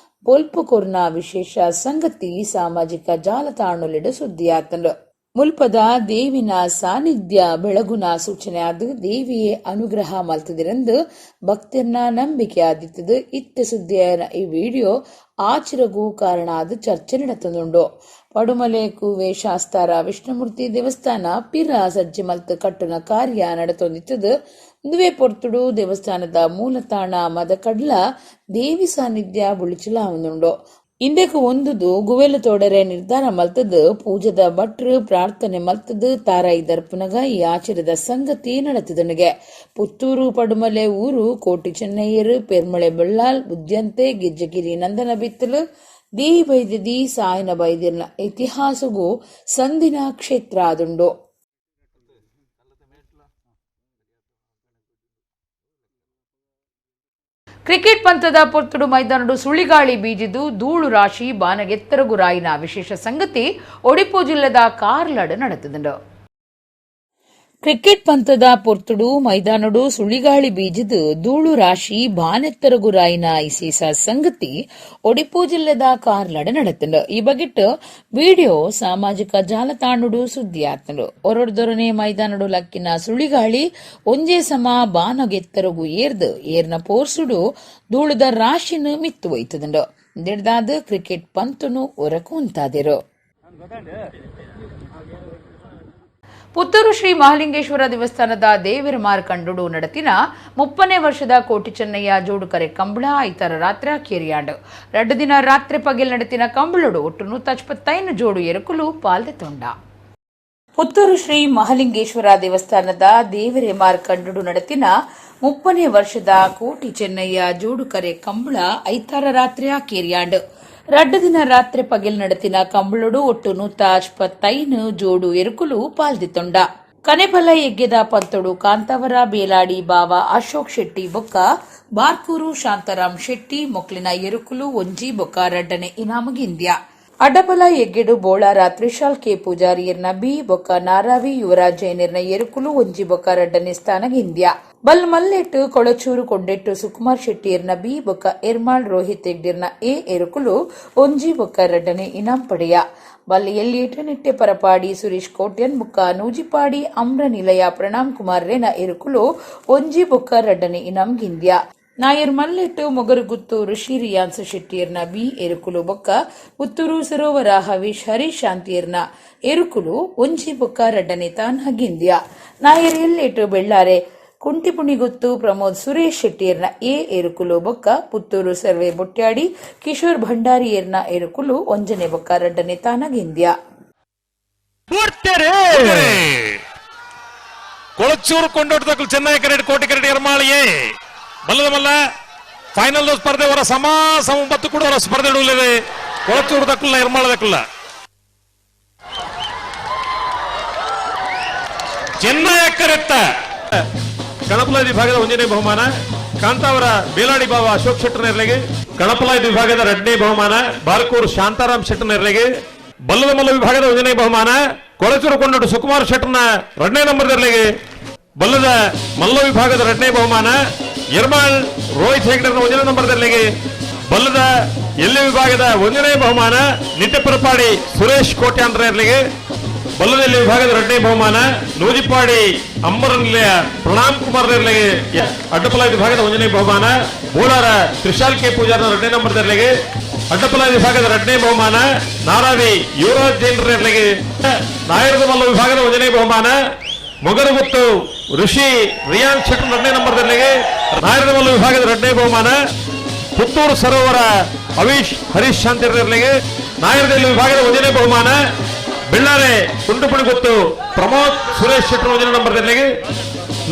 ಬೊಲ್ಪು ಕೊರ್ನ ವಿಶೇಷ ಸಂಗತಿ ಸಾಮಾಜಿಕ ಜಾಲತಾಣಲಿಡ ಸುದ್ದಿಯಾತಂಡು. ಮುಲ್ಪದ ದೇವಿನ ಸಾನ್ನಿಧ್ಯ ಬೆಳಗುನ ಸೂಚನೆ ಆದ ದೇವಿಯೇ ಅನುಗ್ರಹ ಮಲ್ತದಿರಂದು ಭಕ್ತರ್ನ ನಂಬಿಕೆ ಆದಿತ್ತದು. ಇತ್ತ ಸುದ್ದಿಯ ಈ ವಿಡಿಯೋ ಆಚಿರಗೂ ಕಾರಣ ಆದ ಚರ್ಚೆ ನಡೆತದುಂಡು. ಪಡುಮಲೆ ಕೂವೆ ಶಾಸ್ತಾರ ವಿಷ್ಣುಮೂರ್ತಿ ದೇವಸ್ಥಾನ ಪಿರ ಸಜ್ಜೆ ಮಲ್ತು ಕಟ್ಟುನ ಕಾರ್ಯ ನಡೆತೊಂದಿತ್ತದು. ಒಂದುವೇ ಪೊರ್ತುಡು ದೇವಸ್ಥಾನದ ಮೂಲತಾಣ ಮದಕಡ್ಲ ದೇವಿ ಸಾನ್ನಿಧ್ಯ ಬುಳಿಚಲ ಒಂದುಂಡು. ಇಂದೆಕು ಒಂದುದು ಗುವೆಲು ತೋಡರೆ ನಿರ್ಧಾರ ಮಲ್ತದು ಪೂಜದ ಭಟ್ರು ಪ್ರಾರ್ಥನೆ ಮಲ್ತದು ತಾರೈ ದರ್ಪನಗ ಈ ಆಚರದ ಸಂಗತಿ ನಡೆತದನಿಗೆ. ಪುತ್ತೂರು ಪಡುಮಲೆ ಊರು ಕೋಟಿ ಚೆನ್ನಯ್ಯರು ಪೆರ್ಮಳೆ ಬೆಳ್ಳಾಲ್ ಬುದ್ಯಂತೆ ಗಿಜ್ಜಗಿರಿ ನಂದನ ಬಿತ್ತಲು ದಿ ಬೈದ್ಯದಿ ಸಾಯನ ಬೈದ್ಯರ್ನ ಇತಿಹಾಸಗೂ ಸಂದಿನ ಕ್ಷೇತ್ರ ಆದುಂಡು. ಕ್ರಿಕೆಟ್ ಪಂತದ ಪೊರ್ತುಡು ಮೈದಾನಡು ಸುಳಿಗಾಳಿ ಬೀಜಿದು ಧೂಳು ರಾಶಿ ಬಾನಗೆತ್ತರಗು ರಾಯಿನ ವಿಶೇಷ ಸಂಗತಿ ಒಡಿಪು ಜಿಲ್ಲೆದ ಕಾರ್ಲಡ್ ನಡೆತದಂಡು. ಕ್ರಿಕೆಟ್ ಪಂತದ ಪೊರ್ತುಡು ಮೈದಾನಡು ಸುಳಿಗಾಳಿ ಬೀಜದ ಧೂಳು ರಾಶಿ ಬಾನೆತ್ತರಗುರಾಯಿನ ಇಸೀಸ ಸಂಗತಿ ಒಡಿಪು ಜಿಲ್ಲೆದ ಕಾರ್ಲಡ ನಡೆತಂಡು. ಈ ಬಗೆಟ್ ವಿಡಿಯೋ ಸಾಮಾಜಿಕ ಜಾಲತಾಣಡು ಸುದ್ದಿ ಆತಂಡು. ಒರೊಡ್ದೊರನೆ ಮೈದಾನಡು ಲಕ್ಕಿನ ಸುಳಿಗಾಳಿ ಒಂಜೇ ಸಮ ಬಾನಗೆತ್ತರಗು ಏರ್ನ ಪೋರ್ಸುಡು ಧೂಳುದ ರಾಶಿನ ಮಿತ್ತು ಒಯ್ತದಂಡು. ದಿಡ್ದಾದ ಕ್ರಿಕೆಟ್ ಪಂತುನು ಒರಕು ಉಂತಾದಿರು. ಪುತ್ತೂರು ಶ್ರೀ ಮಹಾಲಿಂಗೇಶ್ವರ ದೇವಸ್ಥಾನದ ದೇವರ ಮಾರ್ಕಂಡು ನಡತಿನ 30ನೇ ವರ್ಷದ ಕೋಟಿ ಚೆನ್ನಯ್ಯ ಜೋಡುಕರೆ ಕಂಬಳ ಐತರ ರಾತ್ರಿ ಕೇರಿಯಾಂಡು 2 ದಿನ ರಾತ್ರಿ ಪಗೆಲ್ ನಡತಿನ ಕಂಬಳಡು ಒಟ್ಟು 155 ಜೋಡು ಎರುಕುಲು ಪಾಲ್ದೆತೊಂಡ. ಪುತ್ತೂರು ಶ್ರೀ ಮಹಾಲಿಂಗೇಶ್ವರ ದೇವಸ್ಥಾನದ ದೇವರ ಮಾರ್ಕಂಡು ನಡತಿನ 30ನೇ ವರ್ಷದ ಕೋಟಿ ಚೆನ್ನಯ್ಯ ಜೋಡುಕರೆ ಕಂಬಳ ಐತರ ರಾತ್ರಿ ಕೇರಿಯಾಂಡು 2 ದಿನ ರಾತ್ರಿ ಪಗೆಲ್ ನಡತಿನ ಕಂಬಳಡು ಒಟ್ಟು 155 ಜೋಡು ಎರುಕುಲು ಪಾಲ್ದಿತೊಂಡ. ಕನೆಬಲ ಎಗ್ಗೆದ ಪಂತೊಡು ಕಾಂತಾವರ ಬೇಲಾಡಿ ಬಾವ ಅಶೋಕ್ ಶೆಟ್ಟಿ ಬೊಕ್ಕ ಬಾರ್ಕೂರು ಶಾಂತಾರಾಮ್ ಶೆಟ್ಟಿ ಮೊಕ್ಲಿನ ಎರುಕುಲು ಒಂಜಿ ಬೊಕ್ಕ ರಡ್ಡನೆ ಇನಾಮಗಿಂದ್ಯ. ಅಡ್ಡಬಲ ಎಗ್ಗೆಡು ಬೋಳಾರ ತ್ರಿಶಾಲ್ ಕೆ ಪೂಜಾರಿಯರ್ನ ಬಿ ಬೊಕ್ಕ ನಾರಾವಿ ಯುವರಾಜ್ ಜೈನರ್ನ ಎರುಕುಲು ಒಂಜಿ ಬೊಕ್ಕ ರಡ್ಡನೆ ಸ್ಥಾನಗಿಂದ್ಯ. ಬಲ್ ಮಲ್ಲೆಟ್ಟು ಕೊಳಚೂರು ಕೊಂಡೆಟ್ಟು ಸುಕುಮಾರ್ ಶೆಟ್ಟಿಯರ್ನ ಬಿ ಬೊಕ್ಕ ಎರ್ಮಾಳ್ ರೋಹಿತ್ ಹೆಗ್ಡಿರ್ನ ಎ ಎರುಕುಲು ಒಂಜಿ ಬೊಕ್ಕ ರಡ್ಡನೆ ಇನಾಂ ಪಡೆಯ. ಬಲ್ ಎಲ್ಲಿಯೇಟು ನಿಟ್ಟೆ ಪರಪಾಡಿ ಸುರೇಶ್ ಕೋಟ್ಯನ್ ಬೊಕ್ಕ ನೂಜಿಪಾಡಿ ಅಮ್ರ ನಿಲಯ ಪ್ರಣಾಮ್ ಕುಮಾರ್ ರೇನ ಎರುಕುಲು ಒಂಜಿ ಬೊಕ್ಕ ರಡ್ಡನೆ ಇನಾಂ ಗಿಂದ್ಯ. ನಾಯರ್ ಮಲ್ಲೆಟ್ಟು ಮೊಗರುಗುತ್ತು ಋಷಿ ರಿಯಾನ್ಸ್ ಶೆಟ್ಟಿಯರ್ನ ಬಿ ಎರುಕುಲು ಬೊಕ್ಕ ಪುತ್ತೂರು ಸರೋವರ ಹವೀಶ್ ಹರೀಶ್ ಶಾಂತಿಯರ್ನ ಎರುಕುಲು ಒಂಜಿ ಬೊಕ್ಕ ರಡ್ಡನೆ ತಾನ್ ಹಗಿಂದ್ಯ. ನಾಯರ್ ಎಲ್ಲೆಟ್ಟು ಬೆಳ್ಳಾರೆ ಕುಂಟಿಪುಣಿಗುತ್ತು ಪ್ರಮೋದ್ ಸುರೇಶ್ ಶೆಟ್ಟಿಯರ್ನ ಎ ಎರುಕುಲು ಬೊಕ್ಕ ಪುತ್ತೂರು ಸರ್ವೆ ಬೊಟ್ಯಾಡಿ ಕಿಶೋರ್ ಭಂಡಾರಿಯರ್ನ ಎರುಕುಲು ಒಂಜನೆ ಬೊಕ್ಕ ರಡ್ಡನೆ ತಾನಗಿಂದ್ಯ.
ಕೊಳಚೂರು ಕೊಂಡೋಟದಕ್ಕಲು ಚೆನ್ನೈ ಕರೆಡ್ ಕೋಟಿ ಕರೆಡ್ ಎರ್ಮಾಳಿಯೇ ಬಲ್ಲದ ಮಲ್ಲ ಫೈನಲ್ ಸ್ಪರ್ಧೆ ಅವರ ಸಮ 9 ಕೂಡ ಅವರ ಸ್ಪರ್ಧೆ ಉಳಿದೆ. ಕೊಳಚೂರು ದಕ್ಕಲ್ಲ ಎರ್ಮಾಳ ದಕ್ಕಲ್ಲ ಚೆನ್ನೈ ಕರೆತ್ತ ಕಣಪಲಾದಿ ವಿಭಾಗದ 1ನೇ ಬಹುಮಾನ ಕಾಂತಾವರ ಬೇಲಾಡಿ ಬಾವ ಅಶೋಕ್ ಶೆಟ್ಟರ್ ನೆರಳಿಗೆ. ಕಣಪಲಾದಿ ವಿಭಾಗದ 2ನೇ ಬಹುಮಾನ ಬಾರ್ಕೂರು ಶಾಂತಾರಾಮ್ ಶೆಟ್ಟರ್ ನೆರಳಿಗೆ. ಬಲ್ಲದ ಮಲ್ಲ ವಿಭಾಗದ 1ನೇ ಬಹುಮಾನ ಕೊಳಚೂರು ಕೊಂಡೋಟು ಸುಕುಮಾರ್ ಶೆಟ್ಟರ್ನ 2ನೇ ನಂಬರ್ ನೆರಳಿಗೆ. ಬಲ್ಲದ ಮಲ್ಲ ವಿಭಾಗದ 2ನೇ ಬಹುಮಾನ ಎರ್ಮಾಳ್ ರೋಹಿತ್ ಹೆಗ್ಡರ್ನ 1ನೇ ನಂಬರ್ ನೆರಳಿಗೆ. ಬಲ್ಲದ ಎಲ್ಲಿ ವಿಭಾಗದ 1ನೇ ಬಹುಮಾನ ನಿಟ್ಟೆಪರಪಾಡಿ ಸುರೇಶ್ ಕೋಟ್ಯಾನ್ ನೆರಳಿಗೆ. ಬಲ್ಲದಲ್ಲಿ ವಿಭಾಗದ 2ನೇ ಬಹುಮಾನ ನೂಜಿಪಾಡಿ ಅಂಬರ ನಿಲಯ ಪ್ರಣಾಮ್ ಕುಮಾರ್ ನೆರಳಿಗೆ. ಅಡ್ಡಪಲ ವಿಭಾಗದ 1ನೇ ಬಹುಮಾನ ಬೋಳಾರ ತ್ರಿಶಾಲ್ ಕೆ ಪೂಜಾರ್ನ 2ನೇ ನಂಬರ್ ನೆರಳಿಗೆ. ಅಡ್ಡಪಲ ವಿಭಾಗದ 2ನೇ ಬಹುಮಾನ ನಾರಾವಿ ಯುವರಾಜ್ ಜೈನರ್ ನೆರಳಿಗೆ. ನಾಯರದ ಮಲ್ಲ ವಿಭಾಗದ 1ನೇ ಬಹುಮಾನ ಮೊಗರುಗುತ್ತು ಋಷಿ ರಿಯಾನ್ ಶೆಟ್ಟರ್ 2ನೇ ನಂಬರ್ ನೆರಳಿಗೆ. ನಾಯರದ ಮಲ್ಲ ವಿಭಾಗದ 2ನೇ ಬಹುಮಾನ ಪುತ್ತೂರು ಸರೋವರ ಹವೀಶ್ ಹರೀಶ್ ಶಾಂತಿ ನೆರಳಿಗೆ. ನಾಯರದಲ್ಲಿ ವಿಭಾಗದ 1ನೇ ಬಹುಮಾನ ಬೆಳ್ಳಾರೆ ಕುಂಟುಪುಣಿಗುತ್ತು ಪ್ರಮೋದ್ ಸುರೇಶ್ ಶೆಟ್ಟರ್ 1ನೇ ನಂಬರ್ ನೆರಳಿಗೆ.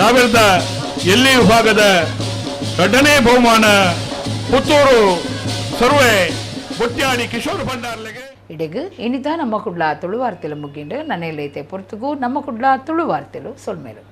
ನಾವೆಲ್ದ ಎಲ್ಲಿ ವಿಭಾಗದ 2ನೇ ಬಹುಮಾನ ಪುತ್ತೂರು ಸರ್ವೆ ಬೊಟ್ಯಾಡಿ ಕಿಶೋರ್ ಭಂಡಾರ್ಲೆಗೆ.
ಇಡೆಗು ಇನಿದ ನಮ್ಮ ಕುಡ್ಲ ತುಳು ವಾರ್ತೆಲು ಮುಗಿಂಡು ನನೆಯಲ್ಲೈತೆ ಪೊರ್ತುಗು ನಮ್ಮ ಕುಡ್ಲ ತುಳು ವಾರ್ತೆಲು ಸೊಲ್ಮೇಲು.